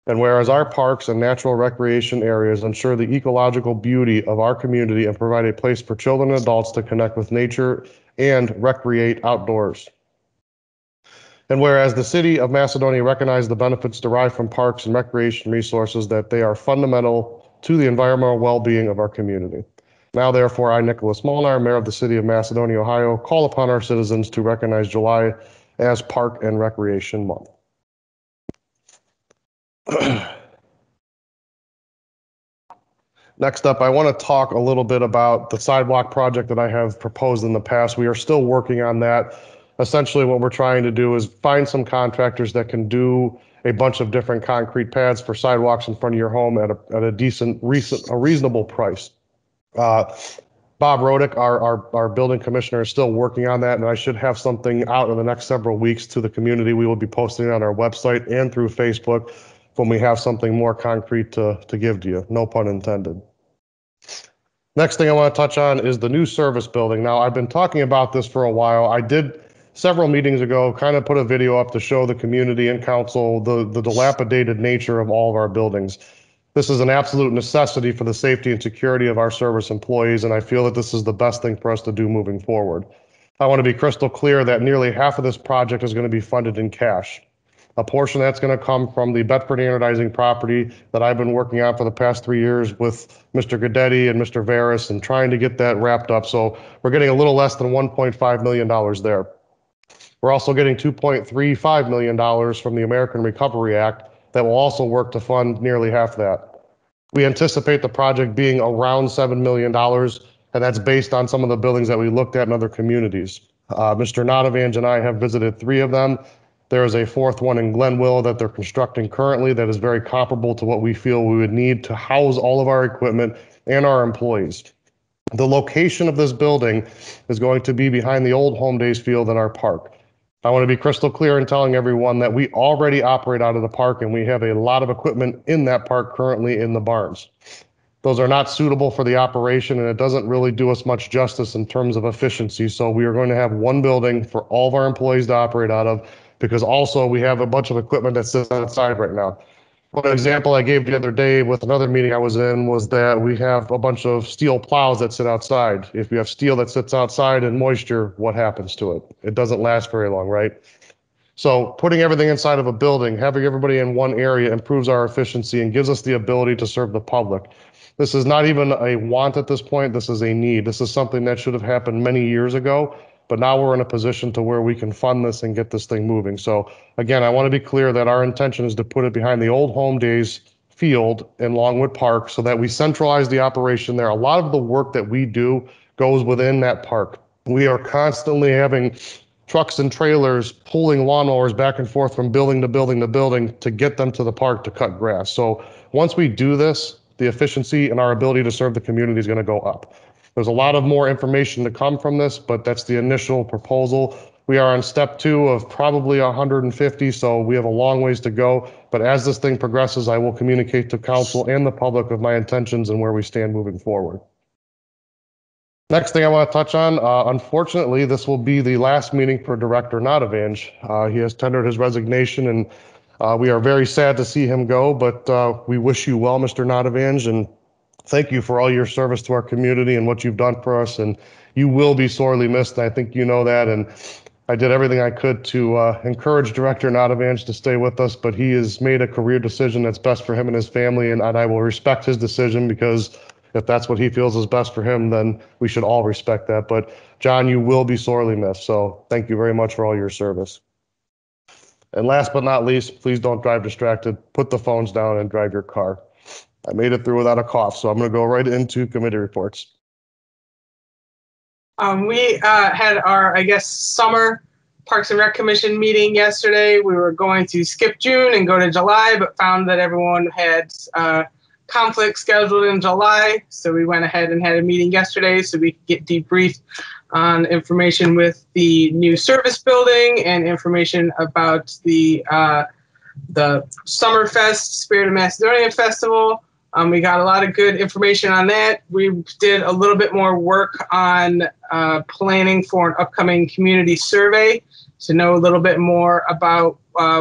S8: And whereas our parks and natural recreation areas ensure the ecological beauty of our community and provide a place for children and adults to connect with nature and recreate outdoors. And whereas the city of Macedonia recognizes the benefits derived from parks and recreation resources, that they are fundamental to the environmental well-being of our community. Now, therefore, I, Nicholas Molnar, Mayor of the City of Macedonia, Ohio, call upon our citizens to recognize July as Park and Recreation Month. Next up, I want to talk a little bit about the sidewalk project that I have proposed in the past. We are still working on that. Essentially, what we're trying to do is find some contractors that can do a bunch of different concrete pads for sidewalks in front of your home at a reasonable price. Bob Rodick, our building commissioner, is still working on that, and I should have something out in the next several weeks to the community. We will be posting it on our website and through Facebook when we have something more concrete to give to you. No pun intended. Next thing I want to touch on is the new service building. Now, I've been talking about this for a while. I did several meetings ago kind of put a video up to show the community and council the dilapidated nature of all of our buildings. This is an absolute necessity for the safety and security of our service employees, and I feel that this is the best thing for us to do moving forward. I want to be crystal clear that nearly half of this project is going to be funded in cash. A portion that's going to come from the Bedford anodizing property that I've been working on for the past 3 years with Mr. Gadetti and Mr. Veris and trying to get that wrapped up. So we're getting a little less than $1.5 million there. We're also getting $2.35 million from the American Recovery Act that will also work to fund nearly half that. We anticipate the project being around $7 million, and that's based on some of the buildings that we looked at in other communities. Mr. Notavange and I have visited 3 of them. There is a 4th one in Glenville that they're constructing currently that is very comparable to what we feel we would need to house all of our equipment and our employees. The location of this building is going to be behind the old Home Days field in our park. I want to be crystal clear in telling everyone that we already operate out of the park and we have a lot of equipment in that park currently in the barns. Those are not suitable for the operation, and it doesn't really do us much justice in terms of efficiency. So we are going to have one building for all of our employees to operate out of, because also we have a bunch of equipment that sits outside right now. One example I gave the other day with another meeting I was in was that we have a bunch of steel plows that sit outside. If you have steel that sits outside in moisture, what happens to it? It doesn't last very long, right? So putting everything inside of a building, having everybody in one area improves our efficiency and gives us the ability to serve the public. This is not even a want at this point. This is a need. This is something that should have happened many years ago, but now we're in a position to where we can fund this and get this thing moving. So again, I want to be clear that our intention is to put it behind the old Home Days field in Longwood Park so that we centralize the operation there. A lot of the work that we do goes within that park. We are constantly having trucks and trailers pulling lawnmowers back and forth from building to building to building to get them to the park to cut grass. So once we do this, the efficiency and our ability to serve the community is going to go up. There's a lot of more information to come from this, but that's the initial proposal. We are on step 2 of probably 150, so we have a long ways to go. But as this thing progresses, I will communicate to council and the public of my intentions and where we stand moving forward. Next thing I want to touch on, unfortunately, this will be the last meeting for Director Notavange. He has tendered his resignation, and we are very sad to see him go, but we wish you well, Mr. Notavange, and thank you for all your service to our community and what you've done for us. And you will be sorely missed, and I think you know that. And I did everything I could to encourage Director Notavange to stay with us, but he has made a career decision that's best for him and his family, and I will respect his decision, because if that's what he feels is best for him, then we should all respect that. But John, you will be sorely missed. So thank you very much for all your service. And last but not least, please don't drive distracted. Put the phones down and drive your car. I made it through without a cough, so I'm going to go right into committee reports.
S4: We had our, I guess, summer Parks and Rec Commission meeting yesterday. We were going to skip June and go to July, but found that everyone had conflict scheduled in July. So we went ahead and had a meeting yesterday so we could get debriefed on information with the new service building and information about the Summerfest Spirit of Macedonia Festival. We got a lot of good information on that. We did a little bit more work on planning for an upcoming community survey to know a little bit more about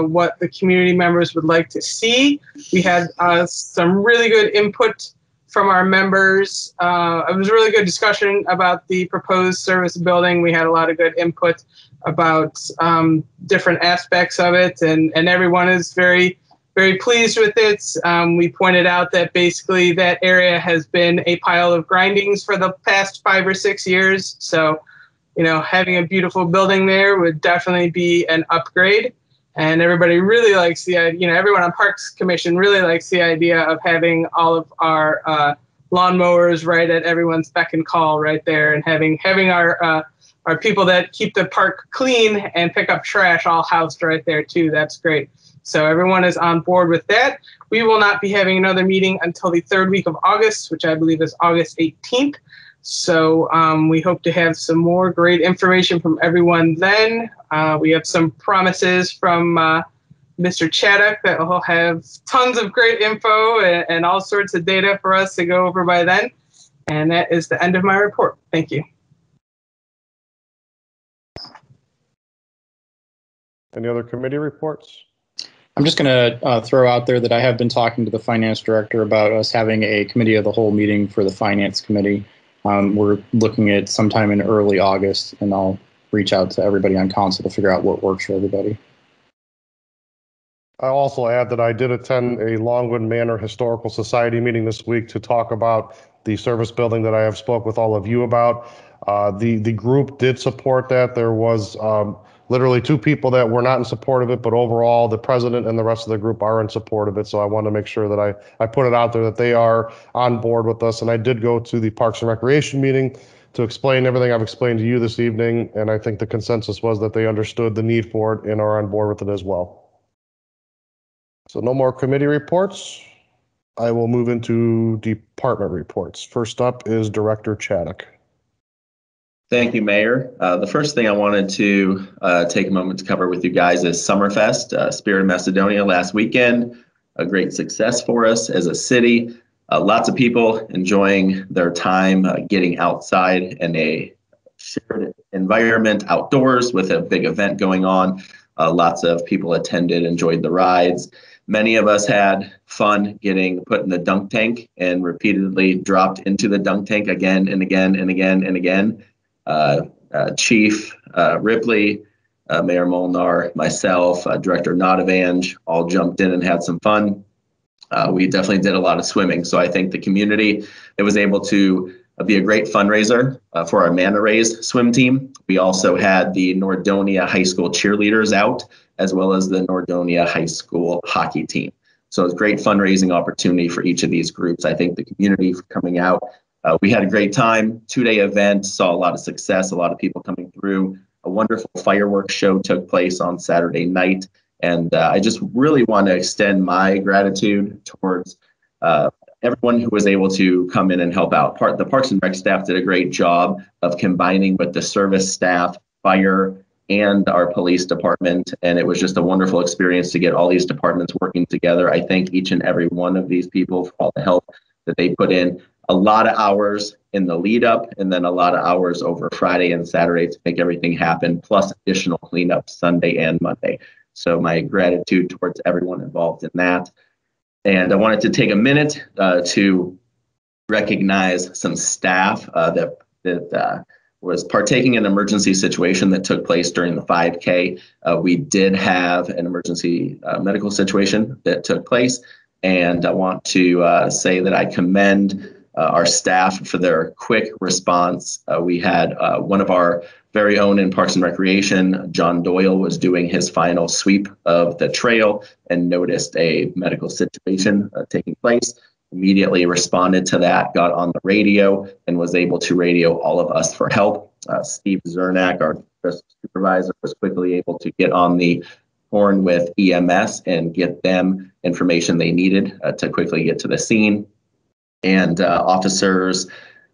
S4: what the community members would like to see. We had some really good input from our members. It was a really good discussion about the proposed service building. We had a lot of good input about different aspects of it, and everyone is very, very pleased with it. We pointed out that basically that area has been a pile of grindings for the past 5 or 6 years. So, you know, having a beautiful building there would definitely be an upgrade. And everybody really likes the idea, you know, everyone on Parks Commission really likes the idea of having all of our lawnmowers right at everyone's beck and call right there, and having our people that keep the park clean and pick up trash all housed right there too. That's great. So everyone is on board with that. We will not be having another meeting until the 3rd week of August, which I believe is August 18th. So we hope to have some more great information from everyone then. We have some promises from Mr. Chaddock that will have tons of great info and all sorts of data for us to go over by then. And that is the end of my report. Thank you.
S8: Any other committee reports?
S6: I'm just going to throw out there that I have been talking to the finance director about us having a committee of the whole meeting for the finance committee. We're looking at sometime in early August, and I'll reach out to everybody on council to figure out what works for everybody.
S8: I'll also add that I did attend a Longwood Manor Historical Society meeting this week to talk about the service building that I have spoke with all of you about. The group did support that. There was literally 2 people that were not in support of it, but overall the president and the rest of the group are in support of it. So I want to make sure that I put it out there that they are on board with us. And I did go to the Parks and Recreation meeting to explain everything I've explained to you this evening. And I think the consensus was that they understood the need for it and are on board with it as well. So no more committee reports. I will move into department reports. First up is Director Chaddock.
S11: Thank you, Mayor. The first thing I wanted to take a moment to cover with you guys is Summerfest, Spirit of Macedonia last weekend. A great success for us as a city. Lots of people enjoying their time getting outside in a shared environment outdoors with a big event going on. Lots of people attended, enjoyed the rides. Many of us had fun getting put in the dunk tank and repeatedly dropped into the dunk tank again and again and again and again. Chief Ripley, Mayor Molnar, myself, Director Notavange all jumped in and had some fun. We definitely did a lot of swimming. So I think the community, it was able to be a great fundraiser for our Manta Rays swim team. We also had the Nordonia High School cheerleaders out, as well as the Nordonia High School hockey team. So it's a great fundraising opportunity for each of these groups. I think the community coming out, we had a great time, 2-day event, saw a lot of success, a lot of people coming through. A wonderful fireworks show took place on Saturday night. And I just really want to extend my gratitude towards everyone who was able to come in and help out. The Parks and Rec staff did a great job of combining with the service staff, fire, and our police department. And it was just a wonderful experience to get all these departments working together. I thank each and every one of these people for all the help that they put in. A lot of hours in the lead up, and then a lot of hours over Friday and Saturday to make everything happen, plus additional cleanup Sunday and Monday. So my gratitude towards everyone involved in that. And I wanted to take a minute to recognize some staff that was partaking in an emergency situation that took place during the 5K. We did have an emergency medical situation that took place. And I want to say that I commend our staff for their quick response. We had one of our very own in Parks and Recreation, John Doyle, was doing his final sweep of the trail and noticed a medical situation taking place. Immediately responded to that, got on the radio, and was able to radio all of us for help. Steve Zernak, our supervisor, was quickly able to get on the horn with EMS and get them information they needed to quickly get to the scene. And officers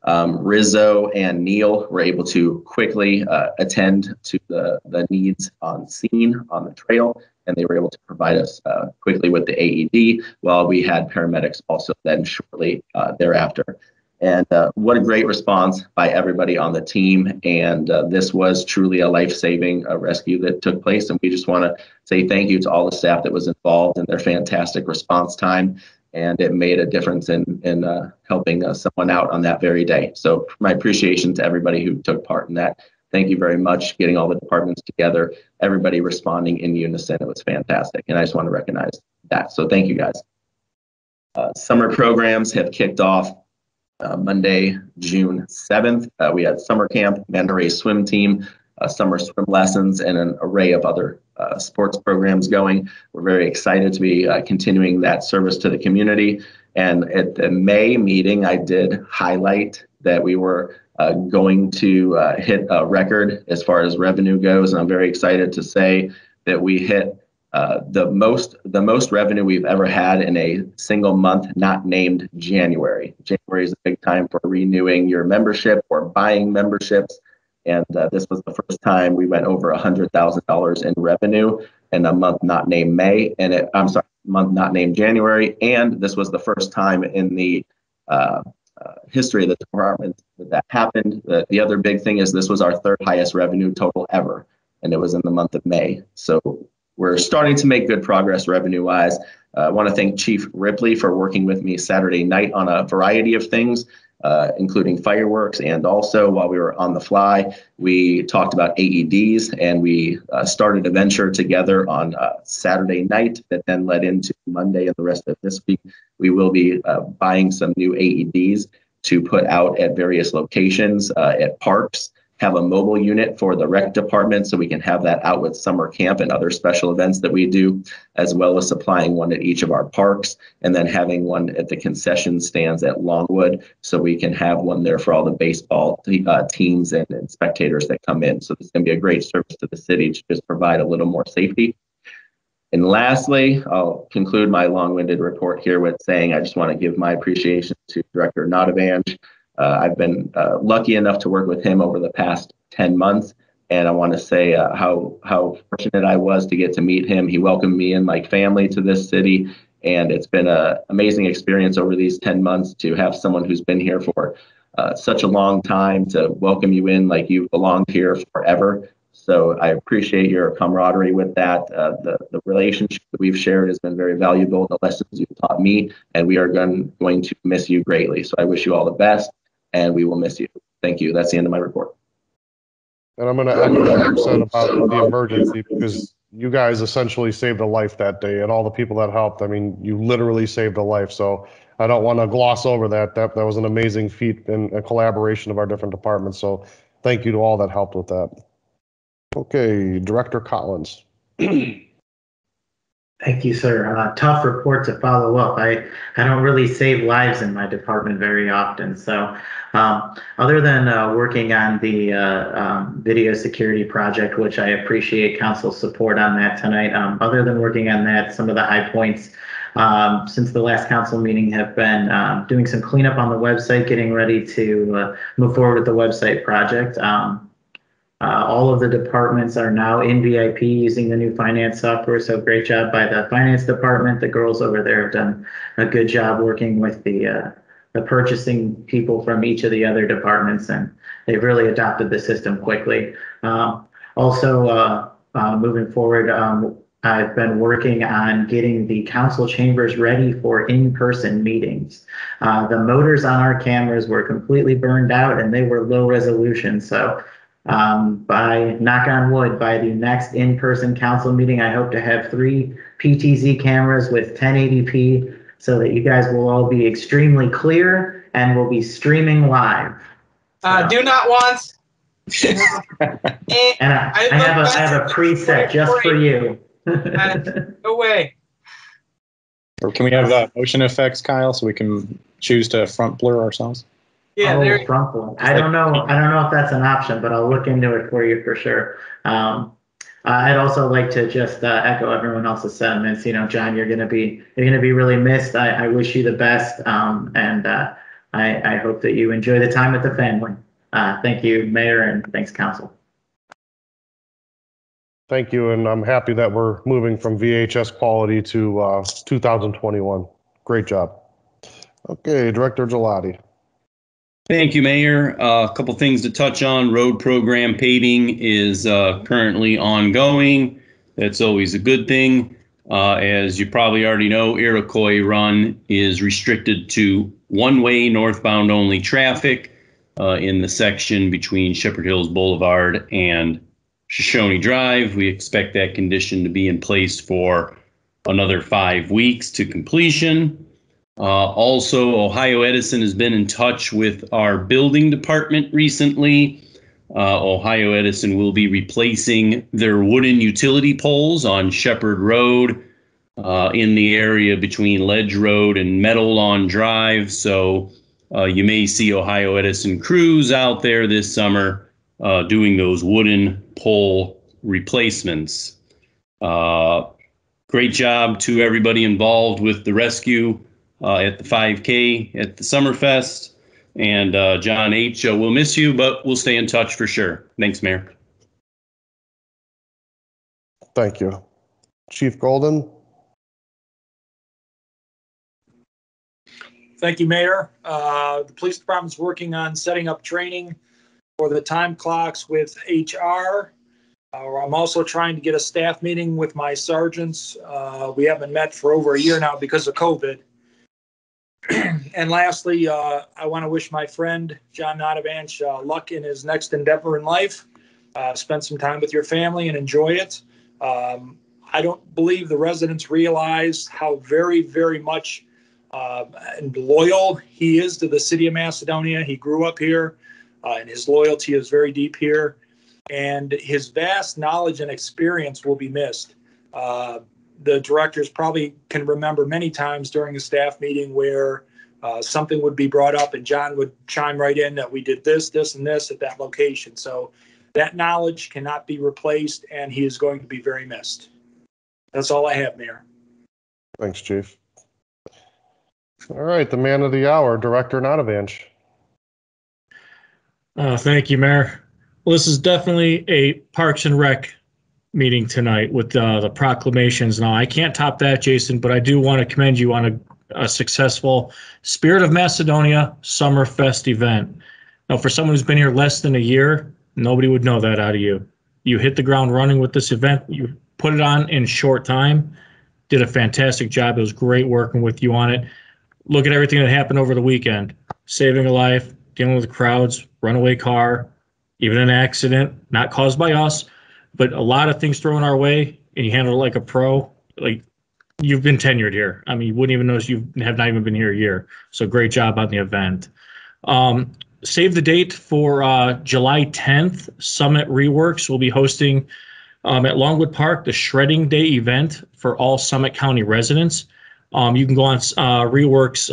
S11: Rizzo and Neil were able to quickly attend to the needs on scene on the trail, and they were able to provide us quickly with the AED, while we had paramedics also then shortly thereafter. And what a great response by everybody on the team. And this was truly a life-saving rescue that took place. And we just want to say thank you to all the staff that was involved in their fantastic response time. And it made a difference in helping someone out on that very day. So my appreciation to everybody who took part in that. Thank you very much, getting all the departments together, everybody responding in unison. It was fantastic. And I just want to recognize that. So thank you, guys. Summer programs have kicked off Monday, June 7th. We had summer camp, Manta Ray swim team, summer swim lessons, and an array of other sports programs going. We're very excited to be continuing that service to the community. And at the May meeting, I did highlight that we were going to hit a record as far as revenue goes. And I'm very excited to say that we hit the most revenue we've ever had in a single month, not named January. January is a big time for renewing your membership or buying memberships. And this was the first time we went over $100,000 in revenue in a month not named May, and month not named January. And this was the first time in the history of the department that happened. The other big thing is this was our third highest revenue total ever, and it was in the month of May. So we're starting to make good progress revenue-wise. I want to thank Chief Ripley for working with me Saturday night on a variety of things, including fireworks. And also, while we were on the fly, we talked about AEDs, and we started a venture together on Saturday night that then led into Monday and the rest of this week. We will be buying some new AEDs to put out at various locations at parks, have a mobile unit for the rec department so we can have that out with summer camp and other special events that we do, as well as supplying one at each of our parks, and then having one at the concession stands at Longwood so we can have one there for all the baseball teams and spectators that come in. So this is going to be a great service to the city to just provide a little more safety. And lastly, I'll conclude my long-winded report here with saying I just want to give my appreciation to Director Notavange. I've been lucky enough to work with him over the past 10 months, and I want to say how fortunate I was to get to meet him. He welcomed me and my family to this city, and it's been an amazing experience over these 10 months to have someone who's been here for such a long time to welcome you in like you've belonged here forever. So I appreciate your camaraderie with that. The relationship that we've shared has been very valuable. The lessons you've taught me, and we are going to miss you greatly. So I wish you all the best, and we will miss you. Thank you. That's the end of my report.
S8: And I'm going to echo what you said about the emergency, because you guys essentially saved a life that day, and all the people that helped. I mean, you literally saved a life. So I don't want to gloss over that. That was an amazing feat and a collaboration of our different departments. So thank you to all that helped with that. Okay, Director Collins.
S10: Thank you, sir. Tough report to follow up. I don't really save lives in my department very often. So other than working on the video security project, which I appreciate council's support on that tonight, other than working on that, some of the high points since the last council meeting have been doing some cleanup on the website, getting ready to move forward with the website project. All of the departments are now in VIP using the new finance software, so great job by the finance department. The girls over there have done a good job working with the purchasing people from each of the other departments, and they've really adopted the system quickly. Also, moving forward, I've been working on getting the council chambers ready for in-person meetings. The motors on our cameras were completely burned out, and they were low resolution, so by knock on wood, by the next in-person council meeting, I hope to have 3 PTZ cameras with 1080p so that you guys will all be extremely clear and will be streaming live.
S4: Do not want.
S10: And I have a preset just for you.
S4: No way.
S6: Or can we have motion effects, Kyle, so we can choose to front blur ourselves?
S4: Yeah, there.
S10: Front blur. I don't know if that's an option, but I'll look into it for you for sure. I'd also like to just echo everyone else's sentiments. You know, John, you're gonna be really missed. I wish you the best, and I hope that you enjoy the time with the family. Thank you, Mayor, and thanks, Council.
S8: Thank you, and I'm happy that we're moving from VHS quality to 2021. Great job. Okay, Director Gelati.
S3: Thank you, Mayor. A couple things to touch on. Road program paving is currently ongoing. That's always a good thing. As you probably already know, Iroquois Run is restricted to one-way northbound only traffic in the section between Shepherd Hills Boulevard and Shoshone Drive. We expect that condition to be in place for another 5 weeks to completion. Also, Ohio Edison has been in touch with our building department recently. Ohio Edison will be replacing their wooden utility poles on Shepherd Road in the area between Ledge Road and Meadow Lawn Drive. So you may see Ohio Edison crews out there this summer doing those wooden pole replacements. Great job to everybody involved with the rescue at the 5K at the Summerfest. And John H., we'll miss you, but we'll stay in touch for sure. Thanks, Mayor.
S8: Thank you. Chief Golden.
S12: Thank you, Mayor. The police department's working on setting up training for the time clocks with HR. I'm also trying to get a staff meeting with my sergeants. We haven't met for over a year now because of COVID. And lastly, I want to wish my friend John Notavanch luck in his next endeavor in life. Spend some time with your family and enjoy it. I don't believe the residents realize how very, very much and loyal he is to the city of Macedonia. He grew up here, and his loyalty is very deep here. And his vast knowledge and experience will be missed. The directors probably can remember many times during a staff meeting where something would be brought up and John would chime right in that we did this, this, and this at that location. So that knowledge cannot be replaced, and he is going to be very missed. That's all I have, Mayor.
S8: Thanks, Chief. All right, the man of the hour, Director Notavanch.
S13: Thank you, Mayor. Well, this is definitely a Parks and Rec meeting tonight with the proclamations. Now, I can't top that, Jason, but I do want to commend you on a successful Spirit of Macedonia Summerfest event. Now, for someone who's been here less than a year, nobody would know that out of you. You hit the ground running with this event. You put it on in short time, did a fantastic job. It was great working with you on it. Look at everything that happened over the weekend. Saving a life, dealing with crowds, runaway car, even an accident, not caused by us, but a lot of things thrown our way, and you handled it like a pro. Like, you've been tenured here. I mean, you wouldn't even notice you have not even been here a year. So great job on the event. Save the date for July 10th. Summit Reworks will be hosting at Longwood Park the Shredding Day event for all Summit County residents. You can go on Reworks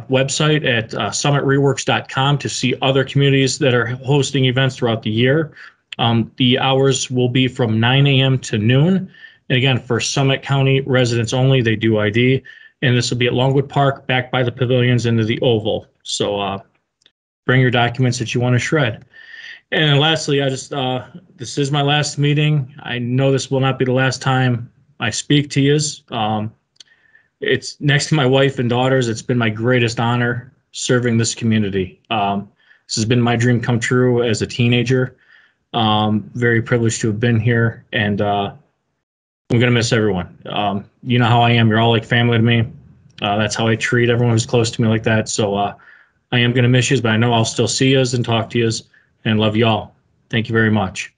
S13: website at summitreworks.com to see other communities that are hosting events throughout the year. The hours will be from 9 a.m. to noon. And again, for Summit County residents only, they do ID. And this will be at Longwood Park, back by the pavilions into the Oval. So bring your documents that you want to shred. And lastly, this is my last meeting. I know this will not be the last time I speak to you. It's next to my wife and daughters. It's been my greatest honor serving this community. This has been my dream come true as a teenager. Very privileged to have been here, and I'm going to miss everyone. You know how I am. You're all like family to me. That's how I treat everyone who's close to me like that. So I am going to miss you, but I know I'll still see you and talk to you and love you all. Thank you very much.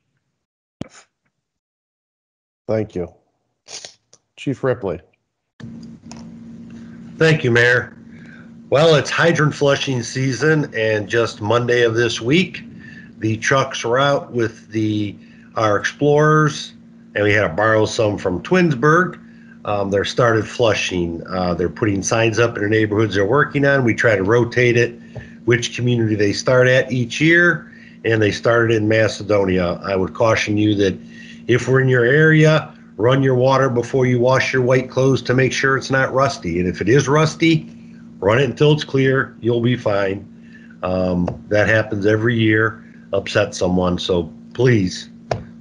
S8: Thank you. Chief Ripley.
S14: Thank you, Mayor. Well, it's hydrant flushing season, and just Monday of this week, the trucks were out with our Explorers, and we had to borrow some from Twinsburg. They're started flushing. They're putting signs up in the neighborhoods they're working on. We try to rotate it, which community they start at each year, and they started in Macedonia. I would caution you that if we're in your area, run your water before you wash your white clothes to make sure it's not rusty. And if it is rusty, run it until it's clear. You'll be fine. That happens every year, upset someone. So please,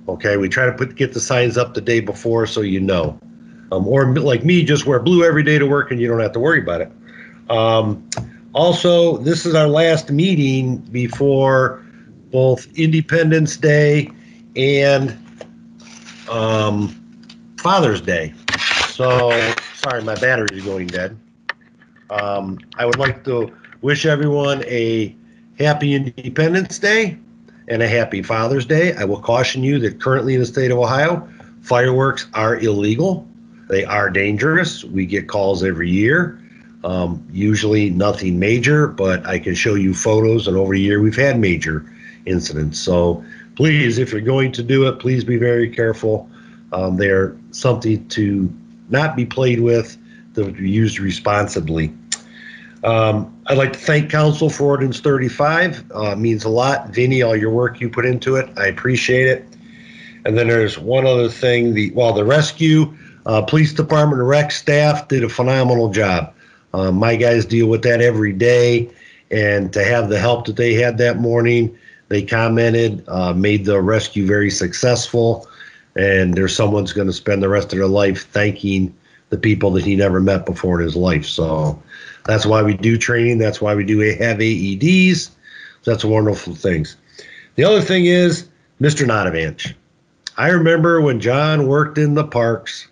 S14: okay, we try to get the signs up the day before so you know. Or like me, just wear blue every day to work and you don't have to worry about it. Also, this is our last meeting before both Independence Day and Father's Day. So, sorry, my battery is going dead. I would like to wish everyone a happy Independence Day and a happy Father's Day. I will caution you that currently in the state of Ohio, fireworks are illegal. They are dangerous. We get calls every year. Usually nothing major, but I can show you photos, and over a year we've had major incidents. So please, if you're going to do it, please be very careful. They're something to not be played with, to be used responsibly. I'd like to thank council for Ordinance 35. It means a lot. Vinny, all your work you put into it, I appreciate it. And then there's one other thing, the rescue, police department and rec staff did a phenomenal job. My guys deal with that every day, and to have the help that they had that morning, they commented, made the rescue very successful, and there's someone's going to spend the rest of their life thanking the people that he never met before in his life. So that's why we do training. That's why we do have AEDs. That's wonderful things. The other thing is, Mr. Notavanch, I remember when John worked in the parks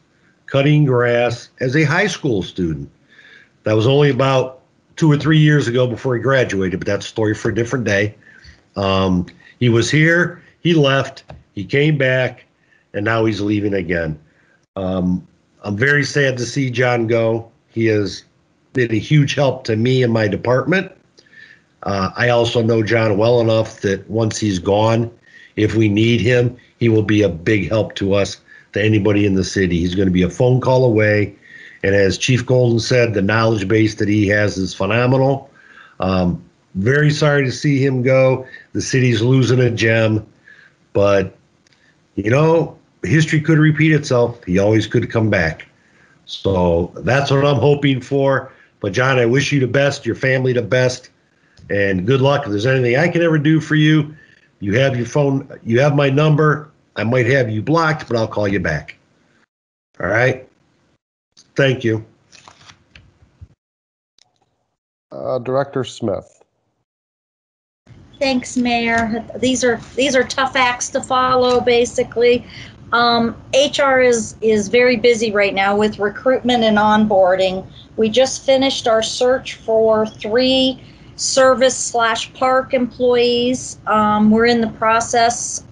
S14: cutting grass as a high school student. That was only about 2 or 3 years ago before he graduated, but that's a story for a different day. He was here, he left, he came back, and now he's leaving again. I'm very sad to see John go. He has been a huge help to me and my department. I also know John well enough that once he's gone, if we need him, he will be a big help to us, to anybody in the city. He's going to be a phone call away. And as Chief Golden said, the knowledge base that he has is phenomenal. Very sorry to see him go. The city's losing a gem. But, you know, history could repeat itself. He always could come back. So that's what I'm hoping for. But, John, I wish you the best, your family the best, and good luck. If there's anything I can ever do for you, you have your phone, you have my number. I might have you blocked, but I'll call you back. All right? Thank you.
S8: Director Smith.
S15: Thanks, Mayor. These are tough acts to follow, basically. HR is very busy right now with recruitment and onboarding. We just finished our search for 3 service/park employees. We're in the process,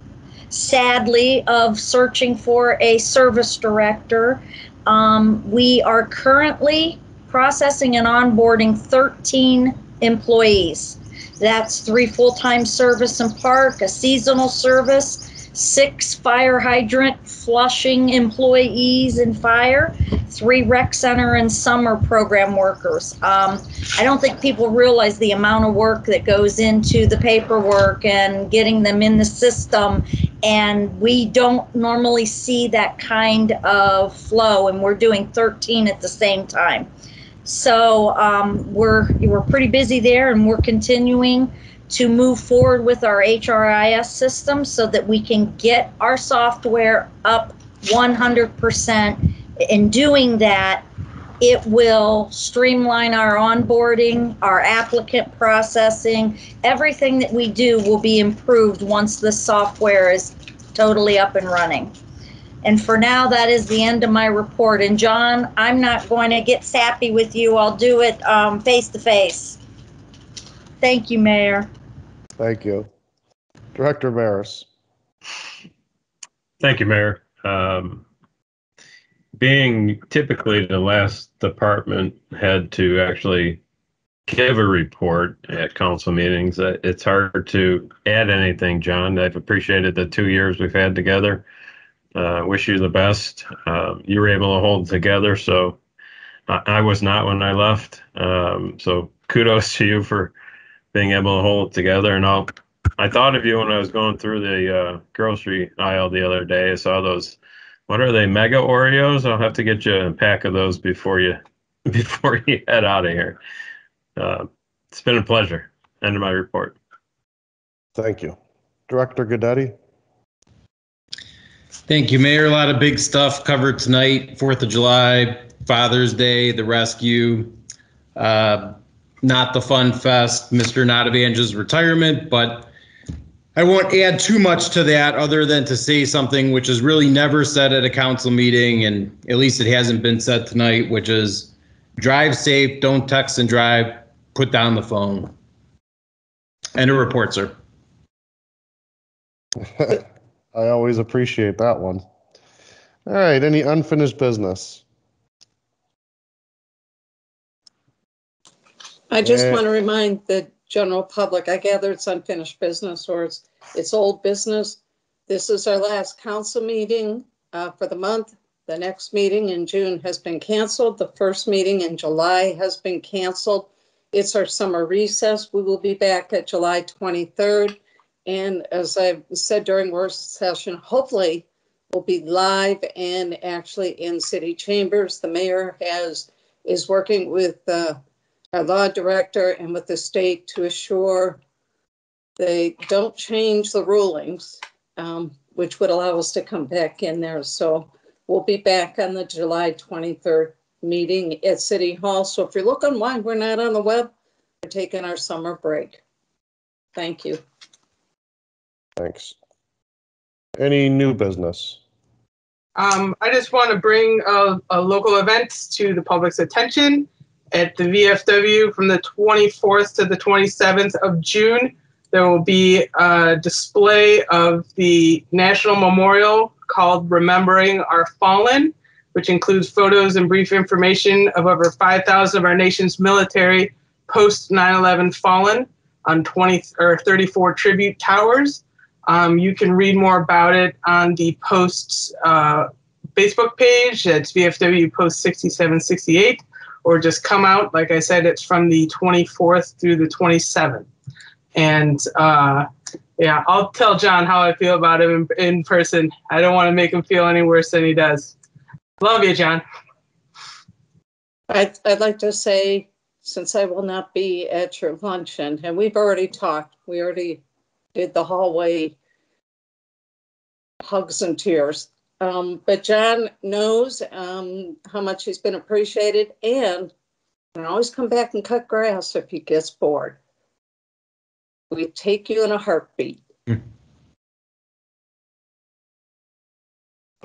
S15: sadly, of searching for a service director. We are currently processing and onboarding 13 employees. That's 3 full-time service and park, a seasonal service, 6 fire hydrant flushing employees in fire, 3 rec center and summer program workers. I don't think people realize the amount of work that goes into the paperwork and getting them in the system, and we don't normally see that kind of flow, and we're doing 13 at the same time. So we're pretty busy there, and we're continuing to move forward with our HRIS system so that we can get our software up 100%. In doing that, it will streamline our onboarding, our applicant processing. Everything that we do will be improved once the software is totally up and running. And for now, that is the end of my report. And John, I'm not going to get sappy with you. I'll do it face to face. Thank you, Mayor.
S8: Thank you. Director Maris.
S16: Thank you, Mayor. Being typically the last department head to actually give a report at council meetings, it's hard to add anything, John. I've appreciated the 2 years we've had together. Wish you the best. You were able to hold together, so I was not when I left. So kudos to you for being able to hold it together. And I thought of you when I was going through the grocery aisle the other day. I saw those. What are they? Mega Oreos? I'll have to get you a pack of those before you head out of here. It's been a pleasure. End of my report.
S8: Thank you. Director Gaddetti.
S2: Thank you, Mayor. A lot of big stuff covered tonight. 4th of July, Father's Day, the rescue, not the Fun Fest, Mr. Notavange's retirement, but I won't add too much to that other than to say something which is really never said at a council meeting, and at least it hasn't been said tonight, which is drive safe, don't text and drive, put down the phone. And a report, sir.
S8: I always appreciate that one. All right, any unfinished business?
S1: I just want to remind the general public, I gather it's unfinished business or it's old business. This is our last council meeting for the month. The next meeting in June has been canceled. The first meeting in July has been canceled. It's our summer recess. We will be back at July 23rd. And as I said during work session, hopefully we'll be live and actually in city chambers. The mayor is working with our law director and with the state to assure they don't change the rulings, which would allow us to come back in there. So we'll be back on the July 23rd meeting at City Hall. So if you're looking why we're not on the web, we're taking our summer break. Thank you.
S8: Thanks. Any new business?
S4: I just want to bring a local event to the public's attention. At the VFW from the 24th to the 27th of June, there will be a display of the National Memorial called Remembering Our Fallen, which includes photos and brief information of over 5,000 of our nation's military post 9/11 fallen on 34 tribute towers. You can read more about it on the Post's Facebook page. That's VFW Post 6768, or just come out. Like I said, it's from the 24th through the 27th. And yeah, I'll tell John how I feel about him in person. I don't want to make him feel any worse than he does. Love you, John.
S1: I'd like to say, since I will not be at your luncheon, and we've already talked, we already did the hallway hugs and tears. But John knows how much he's been appreciated, and can always come back and cut grass if he gets bored. We take you in a heartbeat.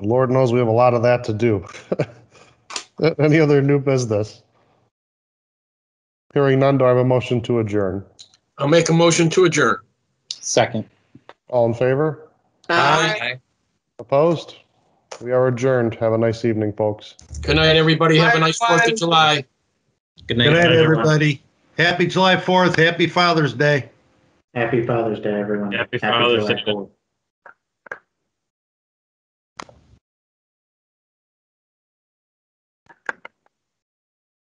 S8: Lord knows we have a lot of that to do. Any other new business? Hearing none, do I have a motion to adjourn?
S7: I'll make a motion to adjourn.
S6: Second.
S8: All in favor?
S5: Aye.
S8: Opposed? We are adjourned. Have a nice evening, folks.
S7: Good night, everybody. Have a nice 4th of July.
S6: Good
S14: Good night, everybody. Happy July 4th. Happy Father's Day.
S10: Happy Father's Day, everyone.
S16: Happy Father's
S10: July
S16: Day.
S10: 4th.